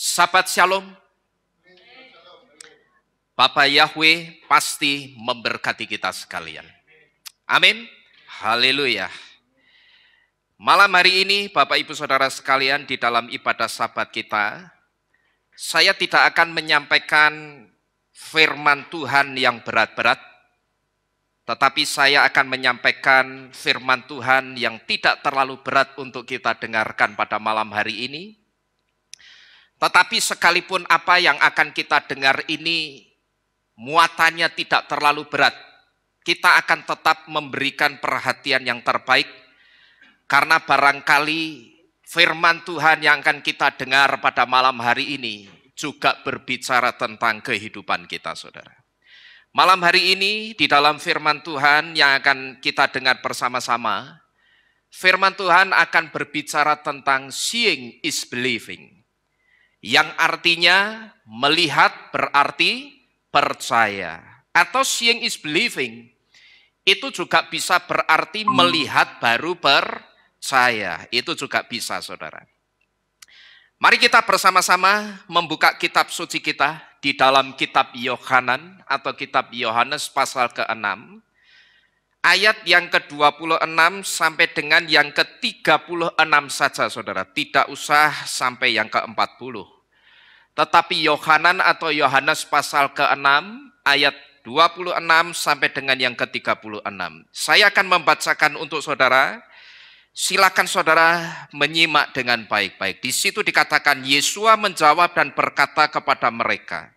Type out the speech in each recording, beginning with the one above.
Sahabat Shalom, Bapak Yahweh pasti memberkati kita sekalian. Amin. Haleluya. Malam hari ini Bapak Ibu Saudara sekalian, di dalam ibadah Sabat kita, saya tidak akan menyampaikan firman Tuhan yang berat-berat, tetapi saya akan menyampaikan firman Tuhan yang tidak terlalu berat untuk kita dengarkan pada malam hari ini. Tetapi sekalipun apa yang akan kita dengar ini muatannya tidak terlalu berat, kita akan tetap memberikan perhatian yang terbaik, karena barangkali firman Tuhan yang akan kita dengar pada malam hari ini juga berbicara tentang kehidupan kita, saudara. Malam hari ini di dalam firman Tuhan yang akan kita dengar bersama-sama, firman Tuhan akan berbicara tentang seeing is believing, yang artinya melihat berarti percaya. Atau seeing is believing itu juga bisa berarti melihat baru percaya. Itu juga bisa, saudara. Mari kita bersama-sama membuka kitab suci kita di dalam kitab Yohanan atau kitab Yohanes pasal ke-6. Ayat yang ke-26 sampai dengan yang ke-36 saja, saudara. Tidak usah sampai yang ke-40. Tetapi Yohanan atau Yohanes pasal ke-6 ayat 26 sampai dengan yang ke-36. Saya akan membacakan untuk saudara. Silakan saudara menyimak dengan baik-baik. Di situ dikatakan, Yesua menjawab dan berkata kepada mereka,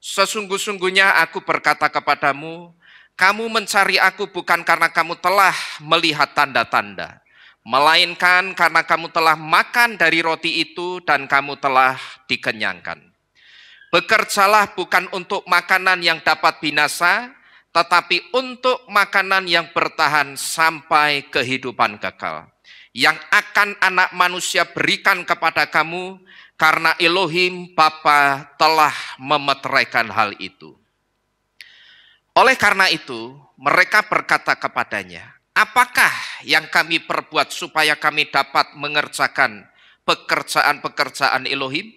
"Sesungguh-sungguhnya aku berkata kepadamu, kamu mencari aku bukan karena kamu telah melihat tanda-tanda, melainkan karena kamu telah makan dari roti itu dan kamu telah dikenyangkan. Bekerjalah bukan untuk makanan yang dapat binasa, tetapi untuk makanan yang bertahan sampai kehidupan kekal, yang akan Anak Manusia berikan kepada kamu, karena Elohim Bapa telah memeteraikan hal itu." Oleh karena itu, mereka berkata kepadanya, "Apakah yang kami perbuat supaya kami dapat mengerjakan pekerjaan-pekerjaan Elohim?"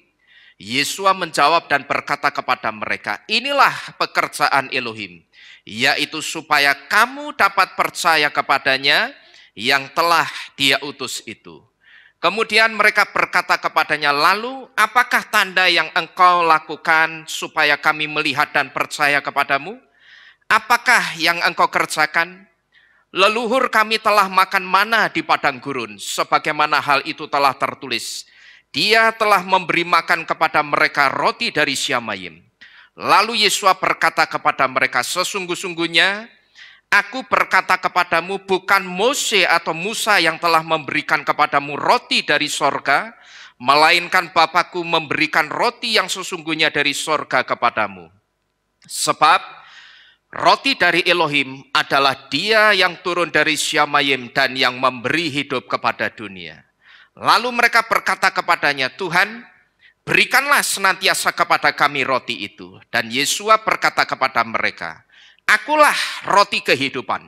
Yesua menjawab dan berkata kepada mereka, "Inilah pekerjaan Elohim, yaitu supaya kamu dapat percaya kepadanya yang telah Dia utus itu." Kemudian mereka berkata kepadanya, "Lalu apakah tanda yang engkau lakukan supaya kami melihat dan percaya kepadamu? Apakah yang engkau kerjakan? Leluhur kami telah makan mana di padang gurun, sebagaimana hal itu telah tertulis. Dia telah memberi makan kepada mereka roti dari Syamayim." Lalu Yesua berkata kepada mereka, "Sesungguh-sungguhnya aku berkata kepadamu, bukan Mose atau Musa yang telah memberikan kepadamu roti dari sorga, melainkan Bapakku memberikan roti yang sesungguhnya dari sorga kepadamu. Sebab roti dari Elohim adalah Dia yang turun dari Syamayim dan yang memberi hidup kepada dunia." Lalu mereka berkata kepadanya, "Tuhan, berikanlah senantiasa kepada kami roti itu." Dan Yesua berkata kepada mereka, "Akulah roti kehidupan.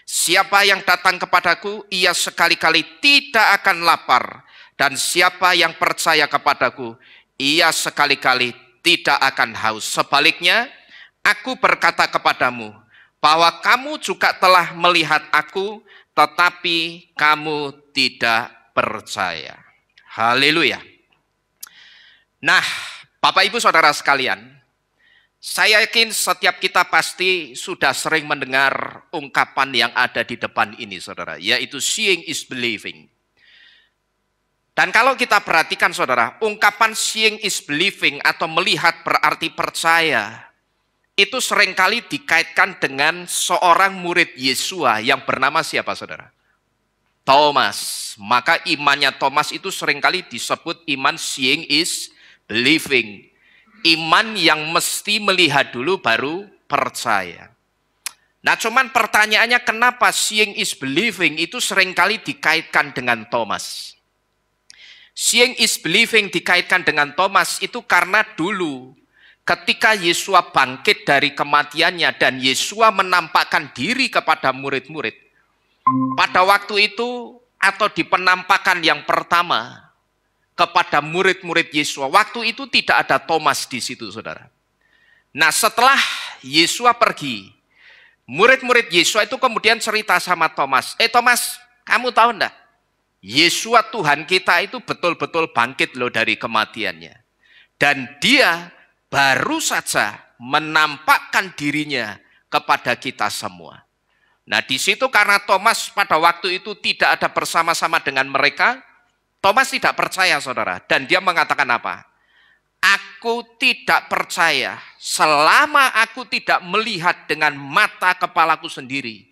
Siapa yang datang kepadaku, ia sekali-kali tidak akan lapar. Dan siapa yang percaya kepadaku, ia sekali-kali tidak akan haus. Sebaliknya, aku berkata kepadamu, bahwa kamu juga telah melihat aku, tetapi kamu tidak percaya." Haleluya. Nah, Bapak Ibu Saudara sekalian, saya yakin setiap kita pasti sudah sering mendengar ungkapan yang ada di depan ini, saudara, yaitu seeing is believing. Dan kalau kita perhatikan, saudara, ungkapan seeing is believing atau melihat berarti percaya, itu seringkali dikaitkan dengan seorang murid Yesua yang bernama siapa, saudara? Thomas. Maka imannya Thomas itu seringkali disebut iman seeing is believing. Iman yang mesti melihat dulu baru percaya. Nah, cuman pertanyaannya, kenapa seeing is believing itu seringkali dikaitkan dengan Thomas? Seeing is believing dikaitkan dengan Thomas itu karena dulu ketika Yesua bangkit dari kematiannya dan Yesua menampakkan diri kepada murid-murid, pada waktu itu atau di penampakan yang pertama, kepada murid-murid Yesus. Waktu itu tidak ada Thomas di situ, saudara. Nah, setelah Yesus pergi, murid-murid Yesus itu kemudian cerita sama Thomas, Thomas, kamu tahu enggak? Yesus Tuhan kita itu betul-betul bangkit loh dari kematiannya. Dan dia baru saja menampakkan dirinya kepada kita semua. Nah, di situ karena Thomas pada waktu itu tidak ada bersama-sama dengan mereka, Thomas tidak percaya, saudara. Dan dia mengatakan apa? Aku tidak percaya selama aku tidak melihat dengan mata kepalaku sendiri.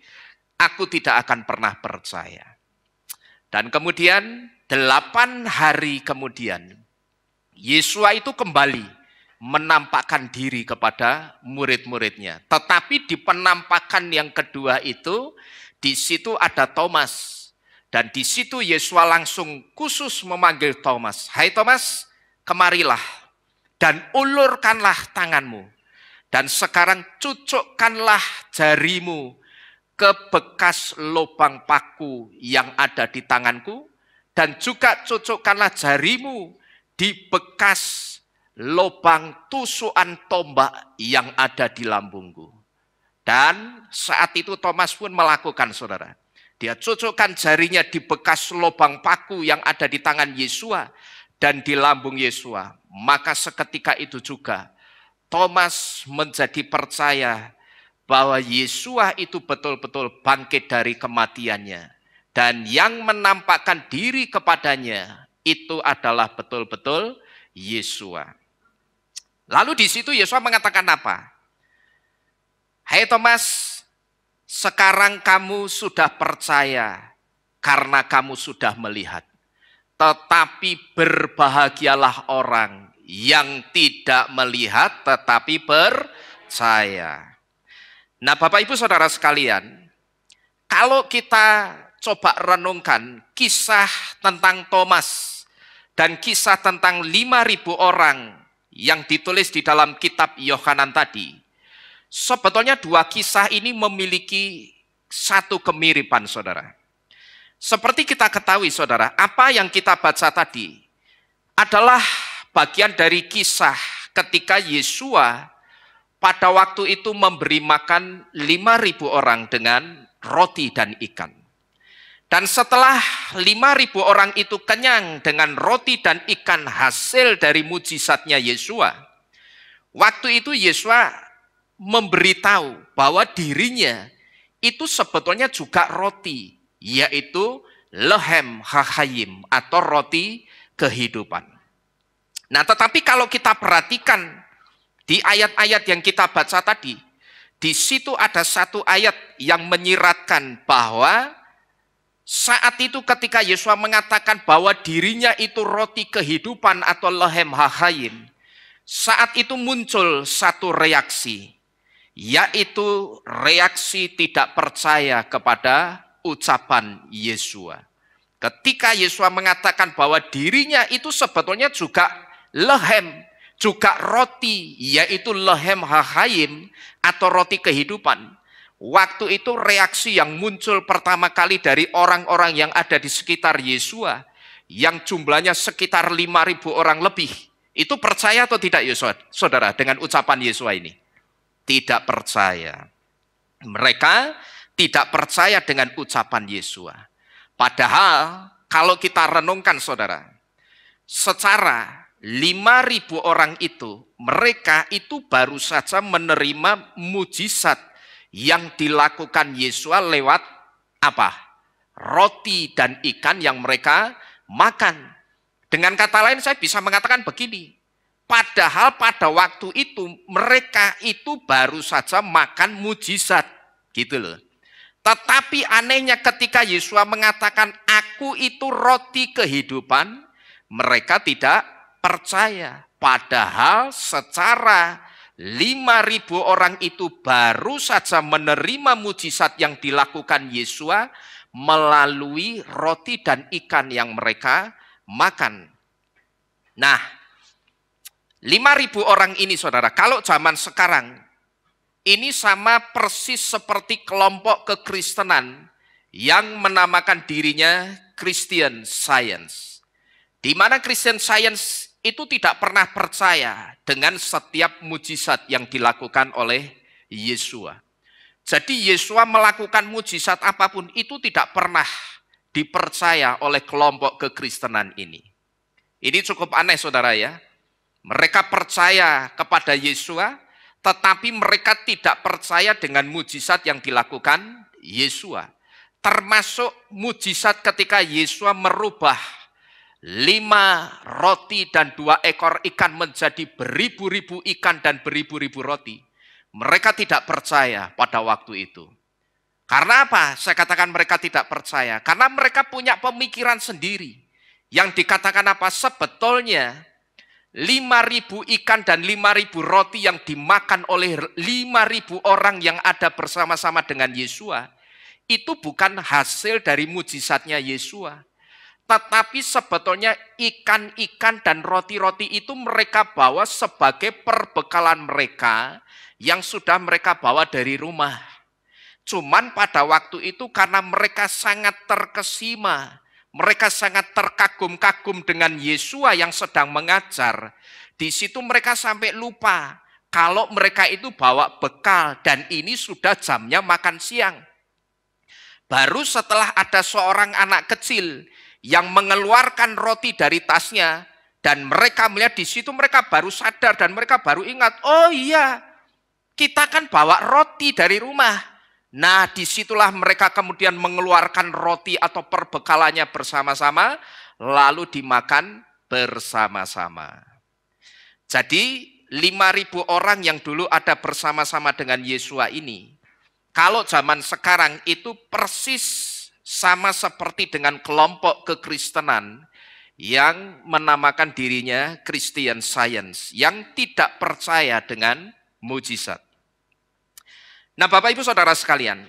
Aku tidak akan pernah percaya. Dan kemudian 8 hari kemudian, Yesus itu kembali menampakkan diri kepada murid-muridnya. Tetapi di penampakan yang kedua itu, di situ ada Thomas. Dan di situ Yesus langsung khusus memanggil Thomas. Hai Thomas, kemarilah dan ulurkanlah tanganmu. Dan sekarang cucukkanlah jarimu ke bekas lubang paku yang ada di tanganku. Dan juga cucukkanlah jarimu di bekas lubang tusukan tombak yang ada di lambungku. Dan saat itu Thomas pun melakukan, saudara. Dia cucukkan jarinya di bekas lubang paku yang ada di tangan Yesua dan di lambung Yesua. Maka seketika itu juga Thomas menjadi percaya bahwa Yesua itu betul-betul bangkit dari kematiannya. Dan yang menampakkan diri kepadanya itu adalah betul-betul Yesua. Lalu di situ Yesua mengatakan apa? Hai Thomas, sekarang kamu sudah percaya karena kamu sudah melihat. Tetapi berbahagialah orang yang tidak melihat tetapi percaya. Nah, Bapak Ibu Saudara sekalian, kalau kita coba renungkan kisah tentang Thomas dan kisah tentang 5.000 orang yang ditulis di dalam kitab Yohanan tadi, sebetulnya dua kisah ini memiliki satu kemiripan, saudara. Seperti kita ketahui, saudara, apa yang kita baca tadi adalah bagian dari kisah ketika Yesua pada waktu itu memberi makan 5.000 orang dengan roti dan ikan. Dan setelah 5.000 orang itu kenyang dengan roti dan ikan hasil dari mujizatnya Yesua, waktu itu Yesua memberitahu bahwa dirinya itu sebetulnya juga roti, yaitu lehem hahayim atau roti kehidupan. Nah, tetapi kalau kita perhatikan di ayat-ayat yang kita baca tadi, di situ ada satu ayat yang menyiratkan bahwa saat itu ketika Yesus mengatakan bahwa dirinya itu roti kehidupan atau lehem hahayim, saat itu muncul satu reaksi, yaitu reaksi tidak percaya kepada ucapan Yesua. Ketika Yesua mengatakan bahwa dirinya itu sebetulnya juga lehem, juga roti, yaitu lehem hahayim atau roti kehidupan. Waktu itu reaksi yang muncul pertama kali dari orang-orang yang ada di sekitar Yesua, yang jumlahnya sekitar 5.000 orang lebih, itu percaya atau tidak ya saudara dengan ucapan Yesua ini? Tidak percaya. Mereka tidak percaya dengan ucapan Yesua. Padahal kalau kita renungkan, saudara, secara 5.000 orang itu, mereka itu baru saja menerima mujizat yang dilakukan Yesua lewat apa? Roti dan ikan yang mereka makan. Dengan kata lain saya bisa mengatakan begini, padahal pada waktu itu mereka itu baru saja makan mujizat, gitu loh. Tetapi anehnya ketika Yesua mengatakan aku itu roti kehidupan, mereka tidak percaya. Padahal secara 5.000 orang itu baru saja menerima mujizat yang dilakukan Yesua melalui roti dan ikan yang mereka makan. Nah, 5.000 orang ini, saudara, kalau zaman sekarang, ini sama persis seperti kelompok kekristenan yang menamakan dirinya Christian Science. Di mana Christian Science itu tidak pernah percaya dengan setiap mujizat yang dilakukan oleh Yesua. Jadi Yesua melakukan mujizat apapun itu tidak pernah dipercaya oleh kelompok kekristenan ini. Ini cukup aneh saudara ya. Mereka percaya kepada Yesua, tetapi mereka tidak percaya dengan mujizat yang dilakukan Yesua. Termasuk mujizat ketika Yesua merubah 5 roti dan 2 ekor ikan menjadi beribu-ribu ikan dan beribu-ribu roti. Mereka tidak percaya pada waktu itu. Karena apa? Saya katakan mereka tidak percaya. Karena mereka punya pemikiran sendiri. Yang dikatakan apa? Sebetulnya 5.000 ikan dan 5.000 roti yang dimakan oleh 5.000 orang yang ada bersama-sama dengan Yesua, itu bukan hasil dari mujizatnya Yesua. Tetapi sebetulnya ikan-ikan dan roti-roti itu mereka bawa sebagai perbekalan mereka yang sudah mereka bawa dari rumah. Cuman pada waktu itu karena mereka sangat terkesima, mereka sangat terkagum-kagum dengan Yesua yang sedang mengajar. Di situ mereka sampai lupa kalau mereka itu bawa bekal dan ini sudah jamnya makan siang. Baru setelah ada seorang anak kecil yang mengeluarkan roti dari tasnya dan mereka melihat di situ, mereka baru sadar dan mereka baru ingat, oh iya, kita kan bawa roti dari rumah. Nah, disitulah mereka kemudian mengeluarkan roti atau perbekalannya bersama-sama, lalu dimakan bersama-sama. Jadi 5.000 orang yang dulu ada bersama-sama dengan Yesua ini, kalau zaman sekarang itu persis sama seperti dengan kelompok kekristenan yang menamakan dirinya Christian Science, yang tidak percaya dengan mujizat. Nah, Bapak Ibu Saudara sekalian,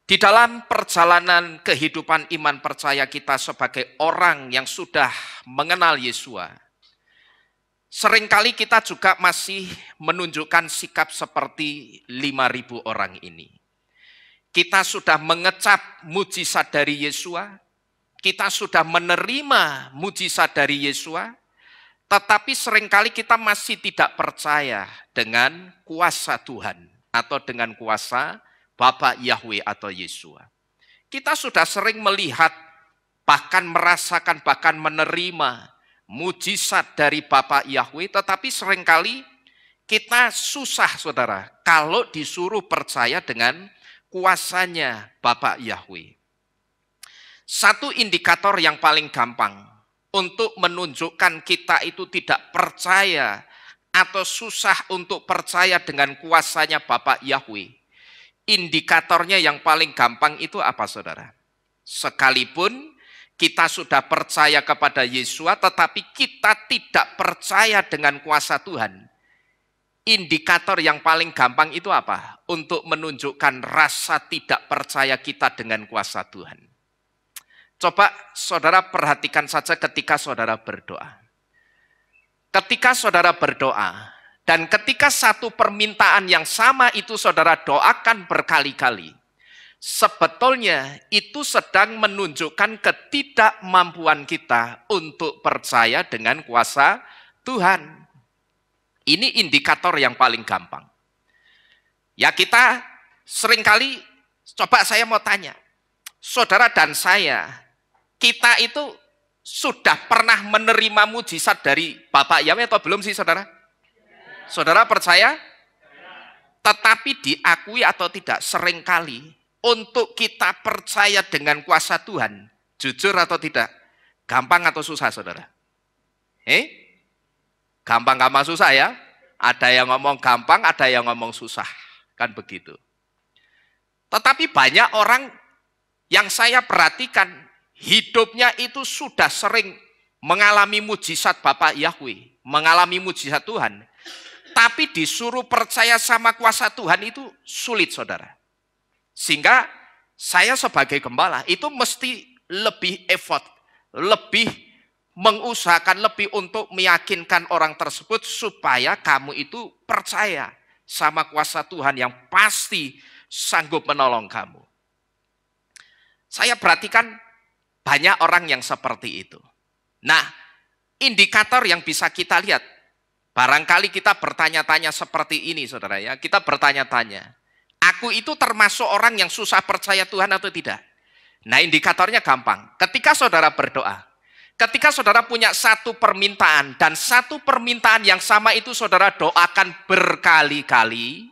di dalam perjalanan kehidupan iman percaya kita sebagai orang yang sudah mengenal Yesua, seringkali kita juga masih menunjukkan sikap seperti 5.000 orang ini. Kita sudah mengecap mujizat dari Yesua, kita sudah menerima mujizat dari Yesua, tetapi seringkali kita masih tidak percaya dengan kuasa Tuhan atau dengan kuasa Bapa Yahweh atau Yesua. Kita sudah sering melihat, bahkan merasakan, bahkan menerima mujizat dari Bapa Yahweh, tetapi seringkali kita susah saudara kalau disuruh percaya dengan kuasanya Bapa Yahweh. Satu indikator yang paling gampang untuk menunjukkan kita itu tidak percaya atau susah untuk percaya dengan kuasanya Bapa Yahweh, indikatornya yang paling gampang itu apa saudara? Sekalipun kita sudah percaya kepada Yesua, tetapi kita tidak percaya dengan kuasa Tuhan. Indikator yang paling gampang itu apa? Untuk menunjukkan rasa tidak percaya kita dengan kuasa Tuhan. Coba saudara perhatikan saja ketika saudara berdoa. Ketika saudara berdoa, dan ketika satu permintaan yang sama itu saudara doakan berkali-kali, sebetulnya itu sedang menunjukkan ketidakmampuan kita untuk percaya dengan kuasa Tuhan. Ini indikator yang paling gampang. Ya kita seringkali, coba saya mau tanya, saudara dan saya, kita itu sudah pernah menerima mujizat dari Bapak Yahweh atau belum sih saudara? Saudara percaya? Tetapi diakui atau tidak, seringkali untuk kita percaya dengan kuasa Tuhan, jujur atau tidak, gampang atau susah saudara? Gampang-gampang susah ya. Ada yang ngomong gampang, ada yang ngomong susah. Kan begitu. Tetapi banyak orang yang saya perhatikan, hidupnya itu sudah sering mengalami mujizat Bapa Yahweh, mengalami mujizat Tuhan. Tapi disuruh percaya sama kuasa Tuhan itu sulit saudara. Sehingga saya sebagai gembala itu mesti lebih effort, lebih mengusahakan lebih untuk meyakinkan orang tersebut supaya kamu itu percaya sama kuasa Tuhan yang pasti sanggup menolong kamu. Saya perhatikan banyak orang yang seperti itu. Nah, indikator yang bisa kita lihat, barangkali kita bertanya-tanya seperti ini, saudara ya. Kita bertanya-tanya, aku itu termasuk orang yang susah percaya Tuhan atau tidak? Nah, indikatornya gampang. Ketika saudara berdoa, ketika saudara punya satu permintaan, dan satu permintaan yang sama itu saudara doakan berkali-kali,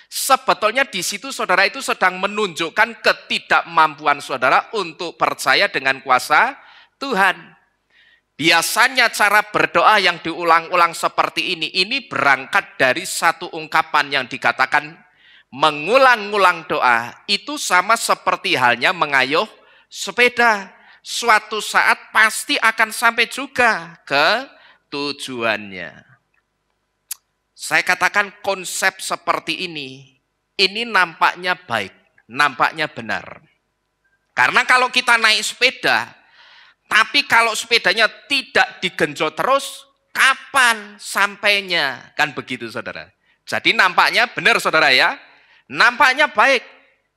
sebetulnya di situ saudara itu sedang menunjukkan ketidakmampuan saudara untuk percaya dengan kuasa Tuhan. Biasanya cara berdoa yang diulang-ulang seperti ini berangkat dari satu ungkapan yang dikatakan mengulang-ulang doa itu sama seperti halnya mengayuh sepeda. Suatu saat pasti akan sampai juga ke tujuannya. Saya katakan konsep seperti ini nampaknya baik, nampaknya benar. Karena kalau kita naik sepeda, tapi kalau sepedanya tidak digenjot terus, kapan sampainya? Kan begitu, saudara. Jadi nampaknya benar, saudara ya. Nampaknya baik.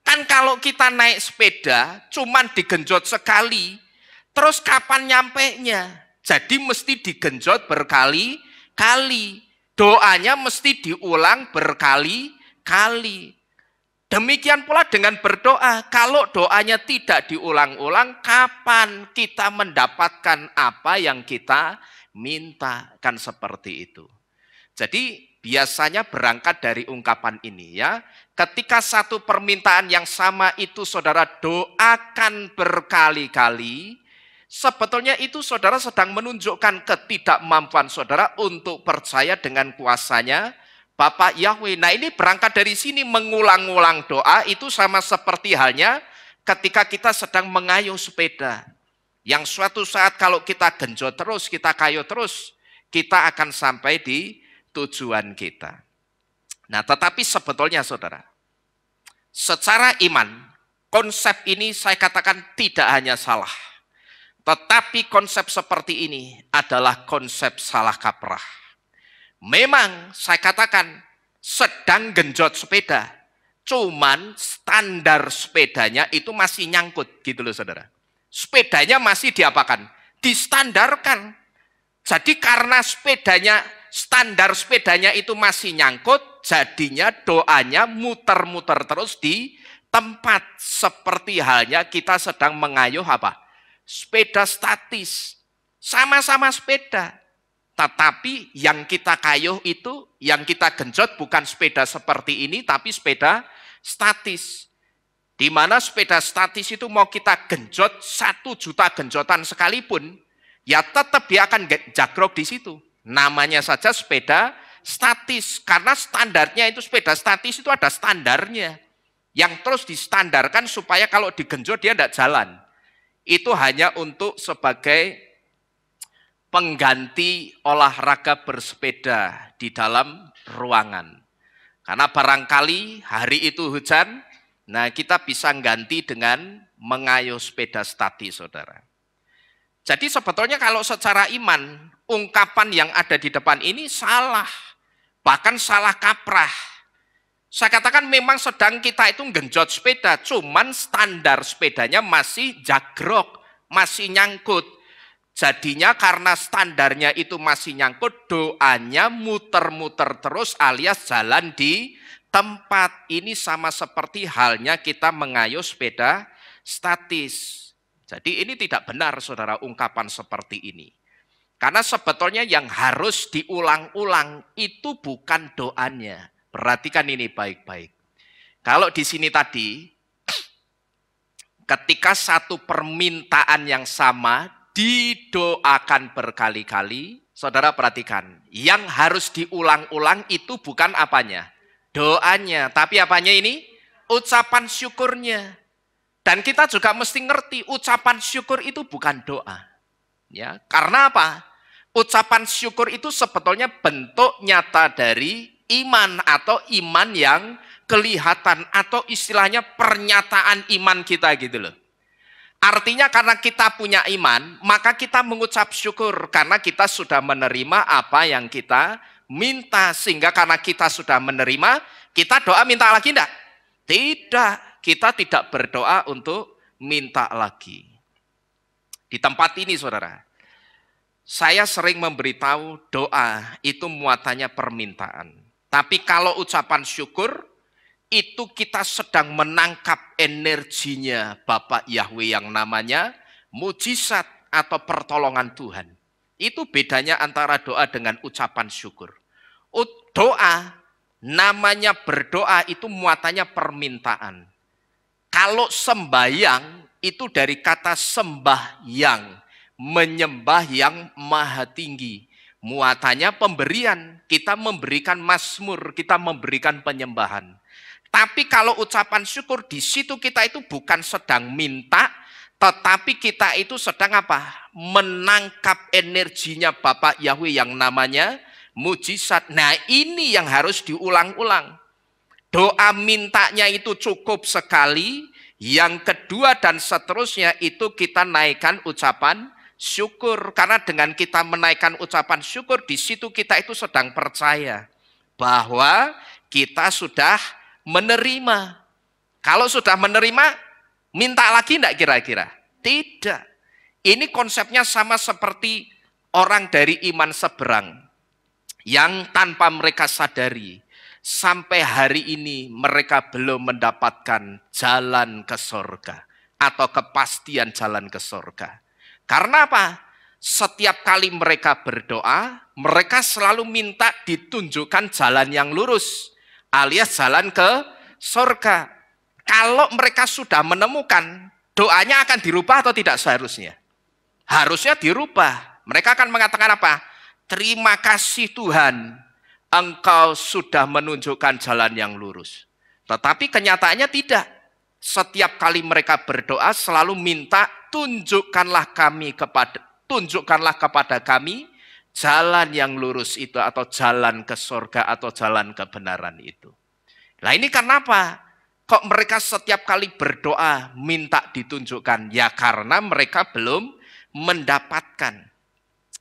Kan kalau kita naik sepeda, cuman digenjot sekali, terus kapan nyampainya? Jadi mesti digenjot berkali-kali. Doanya mesti diulang berkali-kali. Demikian pula dengan berdoa, kalau doanya tidak diulang-ulang, kapan kita mendapatkan apa yang kita minta? Kan seperti itu. Jadi biasanya berangkat dari ungkapan ini ya. Ketika satu permintaan yang sama itu saudara doakan berkali-kali, sebetulnya itu saudara sedang menunjukkan ketidakmampuan saudara untuk percaya dengan kuasanya Bapak Yahweh. Nah, ini berangkat dari sini, mengulang-ulang doa itu sama seperti halnya ketika kita sedang mengayuh sepeda. Yang suatu saat kalau kita genjot terus, kita kayuh terus, kita akan sampai di tujuan kita. Nah, tetapi sebetulnya saudara, secara iman, konsep ini saya katakan tidak hanya salah, tetapi konsep seperti ini adalah konsep salah kaprah. Memang saya katakan sedang genjot sepeda, cuman standar sepedanya itu masih nyangkut gitu loh saudara. Sepedanya masih diapakan? Distandarkan. Jadi karena standar sepedanya itu masih nyangkut, jadinya doanya muter-muter terus di tempat. Seperti halnya kita sedang mengayuh apa? Sepeda statis. Sama-sama sepeda. Tetapi yang kita kayuh itu, yang kita genjot bukan sepeda seperti ini, tapi sepeda statis. Di mana sepeda statis itu mau kita genjot 1 juta genjotan sekalipun, ya tetap dia akan jagrok di situ. Namanya saja sepeda statis, karena standarnya itu sepeda statis itu ada standarnya. Yang terus distandarkan supaya kalau digenjot dia tidak jalan. Itu hanya untuk sebagai pengganti olahraga bersepeda di dalam ruangan. Karena barangkali hari itu hujan, nah kita bisa ganti dengan mengayuh sepeda statis, saudara. Jadi sebetulnya kalau secara iman, ungkapan yang ada di depan ini salah, bahkan salah kaprah. Saya katakan memang sedang kita itu genjot sepeda, cuman standar sepedanya masih jagrok, masih nyangkut. Jadinya karena standarnya itu masih nyangkut, doanya muter-muter terus alias jalan di tempat. Ini sama seperti halnya kita mengayuh sepeda statis. Jadi ini tidak benar saudara ungkapan seperti ini. Karena sebetulnya yang harus diulang-ulang itu bukan doanya. Perhatikan ini baik-baik. Kalau di sini tadi, ketika satu permintaan yang sama didoakan berkali-kali, saudara perhatikan, yang harus diulang-ulang itu bukan apanya? Doanya, tapi apanya ini? Ucapan syukurnya. Dan kita juga mesti ngerti, ucapan syukur itu bukan doa. Ya, karena apa? Ucapan syukur itu sebetulnya bentuk nyata dari iman atau iman yang kelihatan atau istilahnya pernyataan iman kita gitu loh. Artinya karena kita punya iman, maka kita mengucap syukur karena kita sudah menerima apa yang kita minta. Sehingga karena kita sudah menerima, kita doa minta lagi enggak? Tidak, kita tidak berdoa untuk minta lagi. Di tempat ini saudara, Saya sering memberitahu doa itu muatannya permintaan. Tapi kalau ucapan syukur, itu kita sedang menangkap energinya Bapak Yahweh yang namanya mujizat atau pertolongan Tuhan. Itu bedanya antara doa dengan ucapan syukur. Doa, namanya berdoa itu muatannya permintaan. Kalau sembahyang itu dari kata sembahyang, menyembah yang maha tinggi. Muatannya pemberian, kita memberikan mazmur, kita memberikan penyembahan. Tapi kalau ucapan syukur di situ kita itu bukan sedang minta, tetapi kita itu sedang apa? Menangkap energinya Bapak Yahweh yang namanya mujizat. Nah, ini yang harus diulang-ulang. Doa mintanya itu cukup sekali. Yang kedua dan seterusnya itu kita naikkan ucapan syukur. Karena dengan kita menaikkan ucapan syukur, di situ kita itu sedang percaya bahwa kita sudah menerima. Kalau sudah menerima, minta lagi enggak kira-kira? Tidak. Ini konsepnya sama seperti orang dari iman seberang yang tanpa mereka sadari, sampai hari ini mereka belum mendapatkan jalan ke surga atau kepastian jalan ke surga. Karena apa? Setiap kali mereka berdoa, mereka selalu minta ditunjukkan jalan yang lurus, alias jalan ke surga. Kalau mereka sudah menemukan, doanya akan dirubah atau tidak seharusnya? Harusnya dirubah. Mereka akan mengatakan apa? Terima kasih Tuhan, Engkau sudah menunjukkan jalan yang lurus. Tetapi kenyataannya tidak. Setiap kali mereka berdoa selalu minta tunjukkanlah kepada kami jalan yang lurus itu, atau jalan ke surga, atau jalan kebenaran itu. Nah, ini kenapa? Kok mereka setiap kali berdoa minta ditunjukkan? Ya karena mereka belum mendapatkan.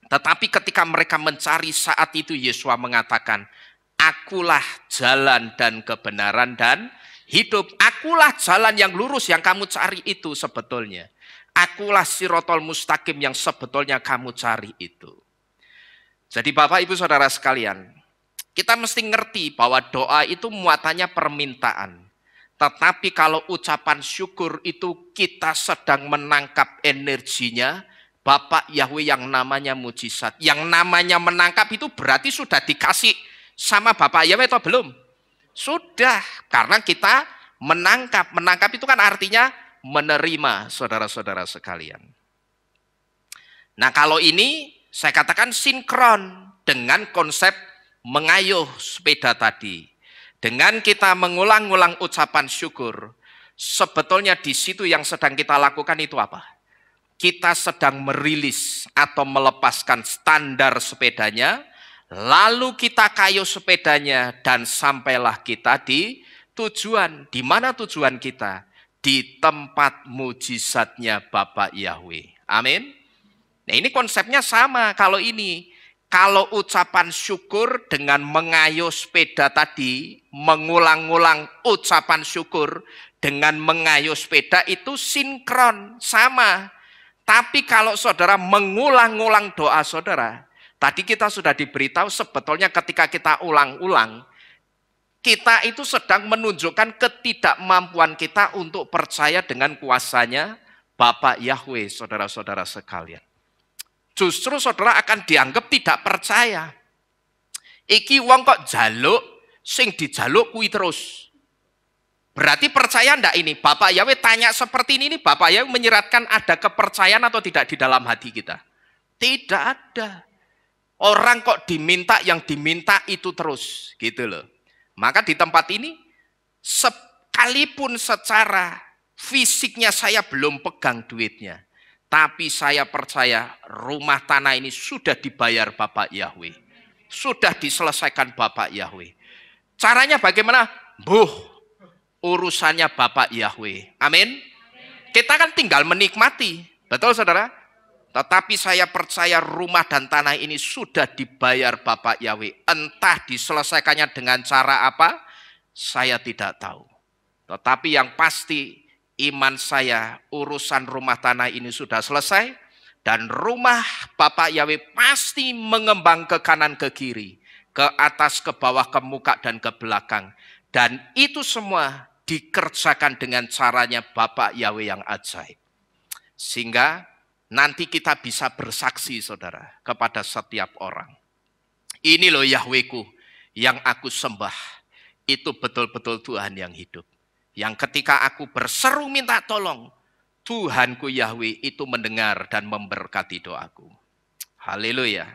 Tetapi ketika mereka mencari, saat itu Yesua mengatakan, akulah jalan dan kebenaran dan hidup. Akulah jalan yang lurus yang kamu cari itu sebetulnya. Akulah sirotol mustaqim yang sebetulnya kamu cari itu. Jadi Bapak Ibu Saudara sekalian, kita mesti ngerti bahwa doa itu muatannya permintaan. Tetapi kalau ucapan syukur itu kita sedang menangkap energinya Bapak Yahweh yang namanya mujizat. Yang namanya menangkap itu berarti sudah dikasih sama Bapak Yahweh atau belum? Sudah, karena kita menangkap. Menangkap itu kan artinya menerima, saudara-saudara sekalian. Nah, kalau ini saya katakan sinkron dengan konsep mengayuh sepeda tadi. Dengan kita mengulang-ulang ucapan syukur, sebetulnya di situ yang sedang kita lakukan itu apa? Kita sedang merilis atau melepaskan standar sepedanya, lalu kita kayuh sepedanya dan sampailah kita di tujuan. Di mana tujuan kita? Di tempat mujizatnya Bapak Yahweh. Amin. Nah, ini konsepnya sama kalau ini. Kalau ucapan syukur dengan mengayuh sepeda tadi, mengulang-ulang ucapan syukur dengan mengayuh sepeda itu sinkron, sama. Tapi kalau saudara mengulang-ulang doa saudara, tadi kita sudah diberitahu sebetulnya ketika kita ulang-ulang, kita itu sedang menunjukkan ketidakmampuan kita untuk percaya dengan kuasanya Bapak Yahweh, saudara-saudara sekalian. Justru saudara akan dianggap tidak percaya. Iki wong kok jaluk, sing dijaluk kuwi terus. Berarti percaya ndak ini? Bapak Yahweh tanya seperti ini, Bapak Yahweh menyeratkan ada kepercayaan atau tidak di dalam hati kita? Tidak ada. Orang kok diminta yang diminta itu terus, gitu loh. Maka di tempat ini, sekalipun secara fisiknya saya belum pegang duitnya, tapi saya percaya rumah tanah ini sudah dibayar Bapak Yahweh. Sudah diselesaikan Bapak Yahweh. Caranya bagaimana? Urusannya Bapak Yahweh. Amin. Kita kan tinggal menikmati. Betul saudara? Tetapi saya percaya rumah dan tanah ini sudah dibayar Bapak Yahweh. Entah diselesaikannya dengan cara apa, saya tidak tahu. Tetapi yang pasti, iman saya, urusan rumah tanah ini sudah selesai, Dan rumah Bapak Yahweh pasti mengembang ke kanan, ke kiri, ke atas, ke bawah, ke muka, dan ke belakang. Dan itu semua dikerjakan dengan caranya Bapak Yahweh yang ajaib. Sehingga nanti kita bisa bersaksi, saudara, kepada setiap orang. Ini loh Yahwehku yang aku sembah. Itu betul-betul Tuhan yang hidup. Yang ketika aku berseru minta tolong, Tuhanku Yahweh itu mendengar dan memberkati doaku. Haleluya.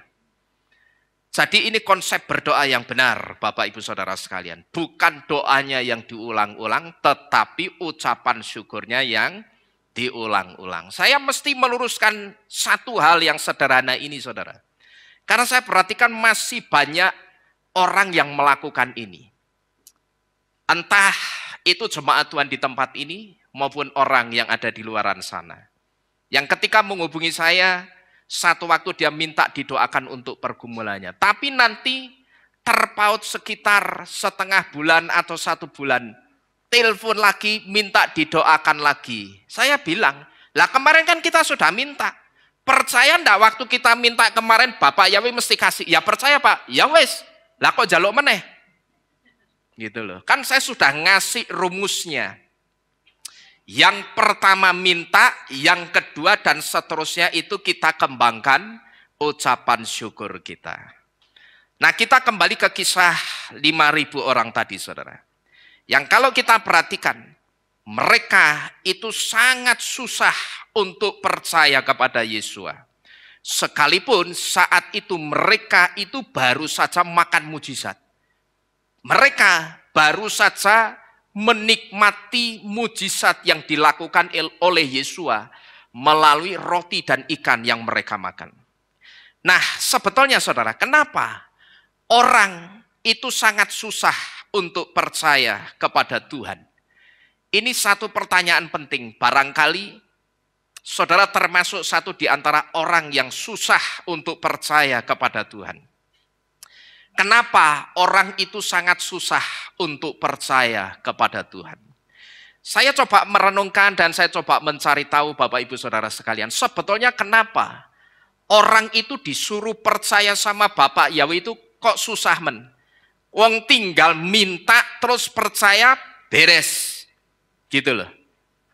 Jadi ini konsep berdoa yang benar, Bapak Ibu Saudara sekalian. Bukan doanya yang diulang-ulang, tetapi ucapan syukurnya yang diulang-ulang. Saya mesti meluruskan satu hal yang sederhana ini, saudara. Karena saya perhatikan masih banyak orang yang melakukan ini. Entah itu jemaat Tuhan di tempat ini maupun orang yang ada di luaran sana. Yang ketika menghubungi saya, satu waktu dia minta didoakan untuk pergumulannya. Tapi nanti terpaut sekitar setengah bulan atau 1 bulan, telepon lagi, minta didoakan lagi. Saya bilang, lah kemarin kan kita sudah minta. Percaya enggak waktu kita minta kemarin Bapak Yahweh mesti kasih? Ya percaya Pak, ya wes. Lah kok jaluk meneh? Gitu loh. Kan saya sudah ngasih rumusnya. Yang pertama minta, yang kedua dan seterusnya itu kita kembangkan ucapan syukur kita. Nah kita kembali ke kisah 5.000 orang tadi, saudara. Yang kalau kita perhatikan, mereka itu sangat susah untuk percaya kepada Yesus. Sekalipun saat itu mereka itu baru saja makan mujizat. Mereka baru saja menikmati mujizat yang dilakukan oleh Yesus melalui roti dan ikan yang mereka makan. Nah, sebetulnya saudara, kenapa orang itu sangat susah untuk percaya kepada Tuhan? Ini satu pertanyaan penting. Barangkali saudara termasuk satu di antara orang yang susah untuk percaya kepada Tuhan. Kenapa orang itu sangat susah untuk percaya kepada Tuhan? Saya coba merenungkan dan saya coba mencari tahu Bapak Ibu Saudara sekalian. Sebetulnya kenapa orang itu disuruh percaya sama Bapak Yahweh itu kok susah men? Wong tinggal minta terus percaya beres. Gitu loh.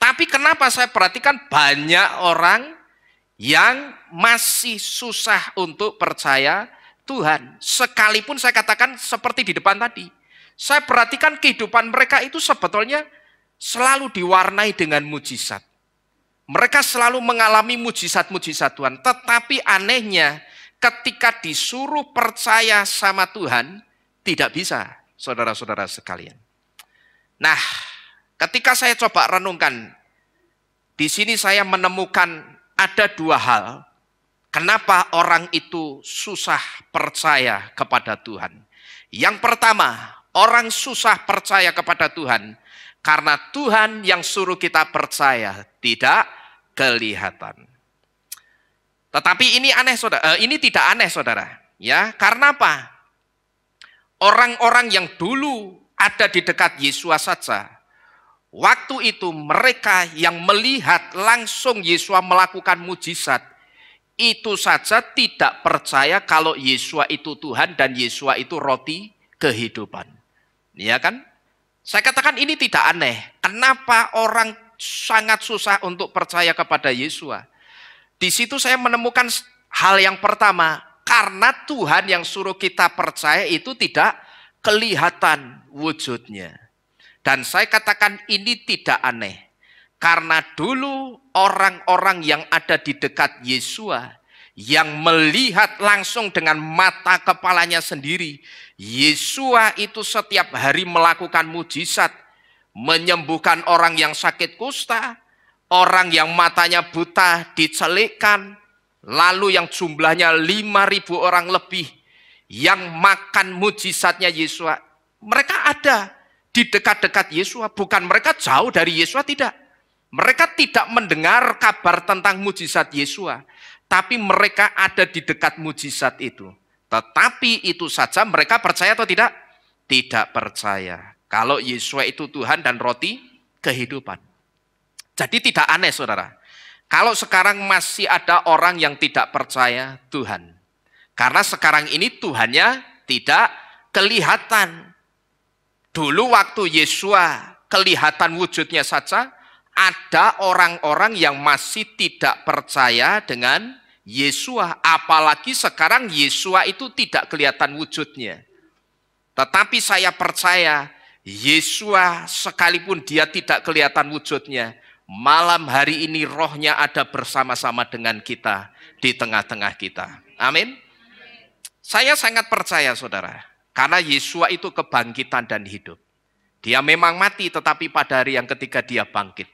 Tapi kenapa saya perhatikan banyak orang yang masih susah untuk percaya Tuhan. Sekalipun saya katakan seperti di depan tadi. Saya perhatikan kehidupan mereka itu sebetulnya selalu diwarnai dengan mujizat. Mereka selalu mengalami mujizat-mujizat Tuhan. Tetapi anehnya ketika disuruh percaya sama Tuhan, tidak bisa, saudara-saudara sekalian. Nah, ketika saya coba renungkan, di sini saya menemukan ada 2 hal. Kenapa orang itu susah percaya kepada Tuhan? Yang pertama, orang susah percaya kepada Tuhan karena Tuhan yang suruh kita percaya tidak kelihatan. Tetapi ini aneh, saudara. Ini tidak aneh, saudara. Ya, karena apa? Orang-orang yang dulu ada di dekat Yesus saja, waktu itu mereka yang melihat langsung Yesus melakukan mujizat, itu saja tidak percaya kalau Yesus itu Tuhan dan Yesus itu roti kehidupan. Ya kan? Saya katakan ini tidak aneh. Kenapa orang sangat susah untuk percaya kepada Yesus? Di situ saya menemukan hal yang pertama, karena Tuhan yang suruh kita percaya itu tidak kelihatan wujudnya. Dan saya katakan ini tidak aneh. Karena dulu orang-orang yang ada di dekat Yesus, yang melihat langsung dengan mata kepalanya sendiri, Yesus itu setiap hari melakukan mujizat, menyembuhkan orang yang sakit kusta, orang yang matanya buta dicelikkan, lalu yang jumlahnya 5.000 orang lebih, yang makan mujizatnya Yesus. Mereka ada di dekat-dekat Yesus, bukan mereka jauh dari Yesus, tidak. Mereka tidak mendengar kabar tentang mujizat Yesus, tapi mereka ada di dekat mujizat itu. Tetapi itu saja mereka percaya atau tidak? Tidak percaya. Kalau Yesus itu Tuhan dan roti kehidupan. Jadi tidak aneh, saudara. Kalau sekarang masih ada orang yang tidak percaya Tuhan. Karena sekarang ini Tuhannya tidak kelihatan. Dulu waktu Yesua kelihatan wujudnya saja, ada orang-orang yang masih tidak percaya dengan Yesua. Apalagi sekarang Yesua itu tidak kelihatan wujudnya. Tetapi saya percaya Yesua sekalipun dia tidak kelihatan wujudnya, malam hari ini rohnya ada bersama-sama dengan kita di tengah-tengah kita. Amin. Saya sangat percaya saudara, karena Yesua itu kebangkitan dan hidup. Dia memang mati tetapi pada hari yang ketiga dia bangkit.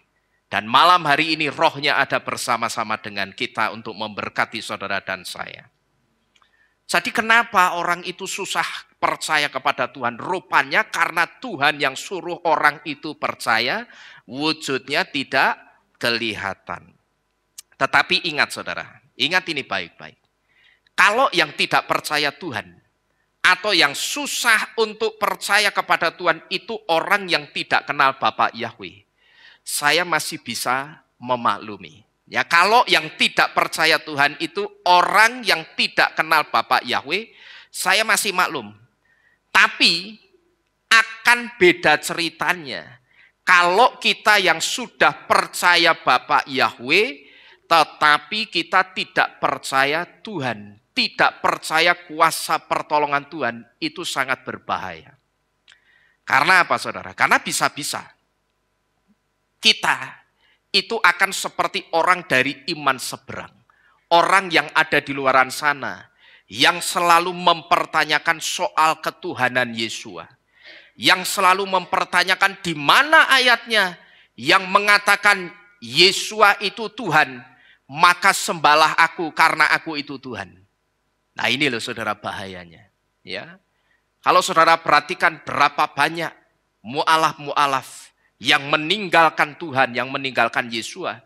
Dan malam hari ini rohnya ada bersama-sama dengan kita untuk memberkati saudara dan saya. Jadi kenapa orang itu susah percaya kepada Tuhan? Rupanya karena Tuhan yang suruh orang itu percaya, wujudnya tidak kelihatan. Tetapi ingat saudara, ingat ini baik-baik. Kalau yang tidak percaya Tuhan, atau yang susah untuk percaya kepada Tuhan itu orang yang tidak kenal Bapa Yahweh. Saya masih bisa memaklumi. Ya, kalau yang tidak percaya Tuhan itu orang yang tidak kenal Bapa Yahweh, saya masih maklum. Tapi akan beda ceritanya kalau kita yang sudah percaya Bapa Yahweh, tetapi kita tidak percaya Tuhan, tidak percaya kuasa pertolongan Tuhan, itu sangat berbahaya. Karena apa saudara? Karena bisa-bisa kita itu akan seperti orang dari iman seberang. Orang yang ada di luaran sana, yang selalu mempertanyakan soal ketuhanan Yesua. Yang selalu mempertanyakan di mana ayatnya yang mengatakan Yesua itu Tuhan, maka sembahlah aku karena aku itu Tuhan. Nah ini loh saudara bahayanya. Ya, kalau saudara perhatikan berapa banyak mu'alaf-mu'alaf yang meninggalkan Tuhan, yang meninggalkan Yesua,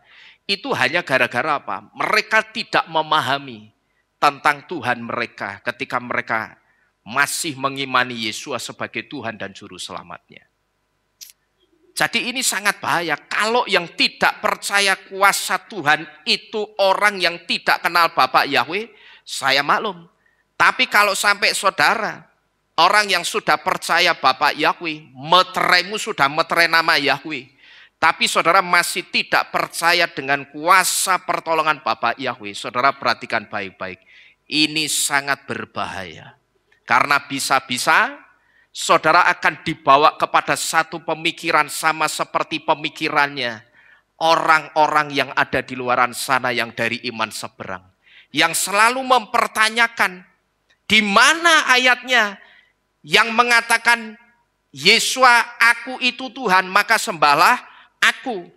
itu hanya gara-gara apa? Mereka tidak memahami tentang Tuhan mereka ketika mereka masih mengimani Yesua sebagai Tuhan dan Juru Selamatnya. Jadi ini sangat bahaya. Kalau yang tidak percaya kuasa Tuhan itu orang yang tidak kenal Bapa Yahweh, saya maklum. Tapi kalau sampai saudara, orang yang sudah percaya Bapa Yahweh, meteraimu sudah meterai nama Yahweh, tapi saudara masih tidak percaya dengan kuasa pertolongan Bapa Yahweh, saudara perhatikan baik-baik. Ini sangat berbahaya. Karena bisa-bisa saudara akan dibawa kepada satu pemikiran sama seperti pemikirannya orang-orang yang ada di luaran sana yang dari iman seberang. Yang selalu mempertanyakan di mana ayatnya yang mengatakan Yesua aku itu Tuhan maka sembahlah aku.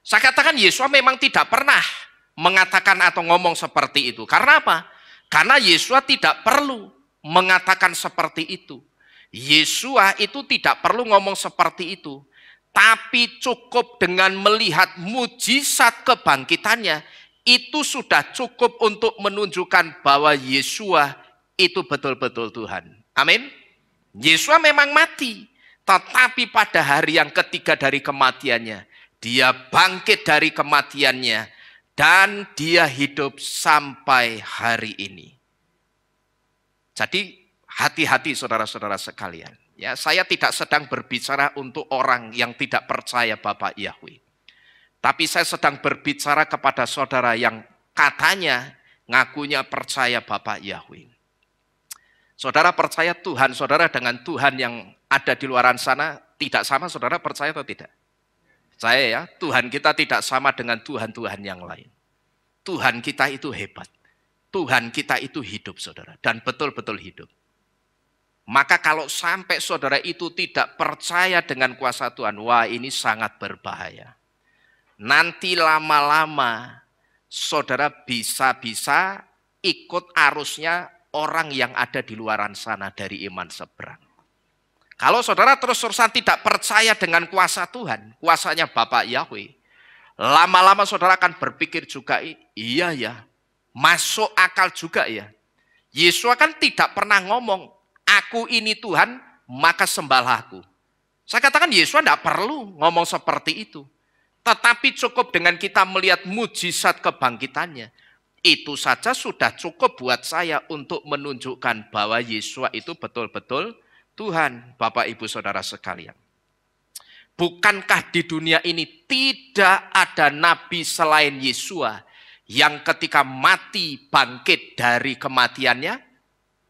Saya katakan Yesua memang tidak pernah mengatakan atau ngomong seperti itu. Karena apa? Karena Yesua tidak perlu mengatakan seperti itu. Yesua itu tidak perlu ngomong seperti itu. Tapi cukup dengan melihat mujizat kebangkitannya, itu sudah cukup untuk menunjukkan bahwa Yesua itu betul-betul Tuhan. Amin. Yesua memang mati, tetapi pada hari yang ketiga dari kematiannya, dia bangkit dari kematiannya, dan dia hidup sampai hari ini. Jadi hati-hati saudara-saudara sekalian. Ya, saya tidak sedang berbicara untuk orang yang tidak percaya Bapa Yahweh. Tapi saya sedang berbicara kepada saudara yang katanya ngakunya percaya Bapa Yahweh. Saudara percaya Tuhan, saudara dengan Tuhan yang ada di luaran sana tidak sama, saudara percaya atau tidak? Percaya ya, Tuhan kita tidak sama dengan Tuhan-Tuhan yang lain. Tuhan kita itu hebat. Tuhan kita itu hidup saudara, dan betul-betul hidup. Maka kalau sampai saudara itu tidak percaya dengan kuasa Tuhan, wah ini sangat berbahaya. Nanti lama-lama saudara bisa-bisa ikut arusnya orang yang ada di luaran sana dari iman seberang. Kalau saudara terus-terusan tidak percaya dengan kuasa Tuhan, kuasanya Bapa Yahweh, lama-lama saudara akan berpikir juga, iya ya, masuk akal juga ya. Yesus kan tidak pernah ngomong, aku ini Tuhan, maka sembahlah aku. Saya katakan Yesus tidak perlu ngomong seperti itu. Tetapi cukup dengan kita melihat mujizat kebangkitannya. Itu saja sudah cukup buat saya untuk menunjukkan bahwa Yesua itu betul-betul Tuhan, Bapak Ibu Saudara sekalian. Bukankah di dunia ini tidak ada nabi selain Yesua yang ketika mati bangkit dari kematiannya?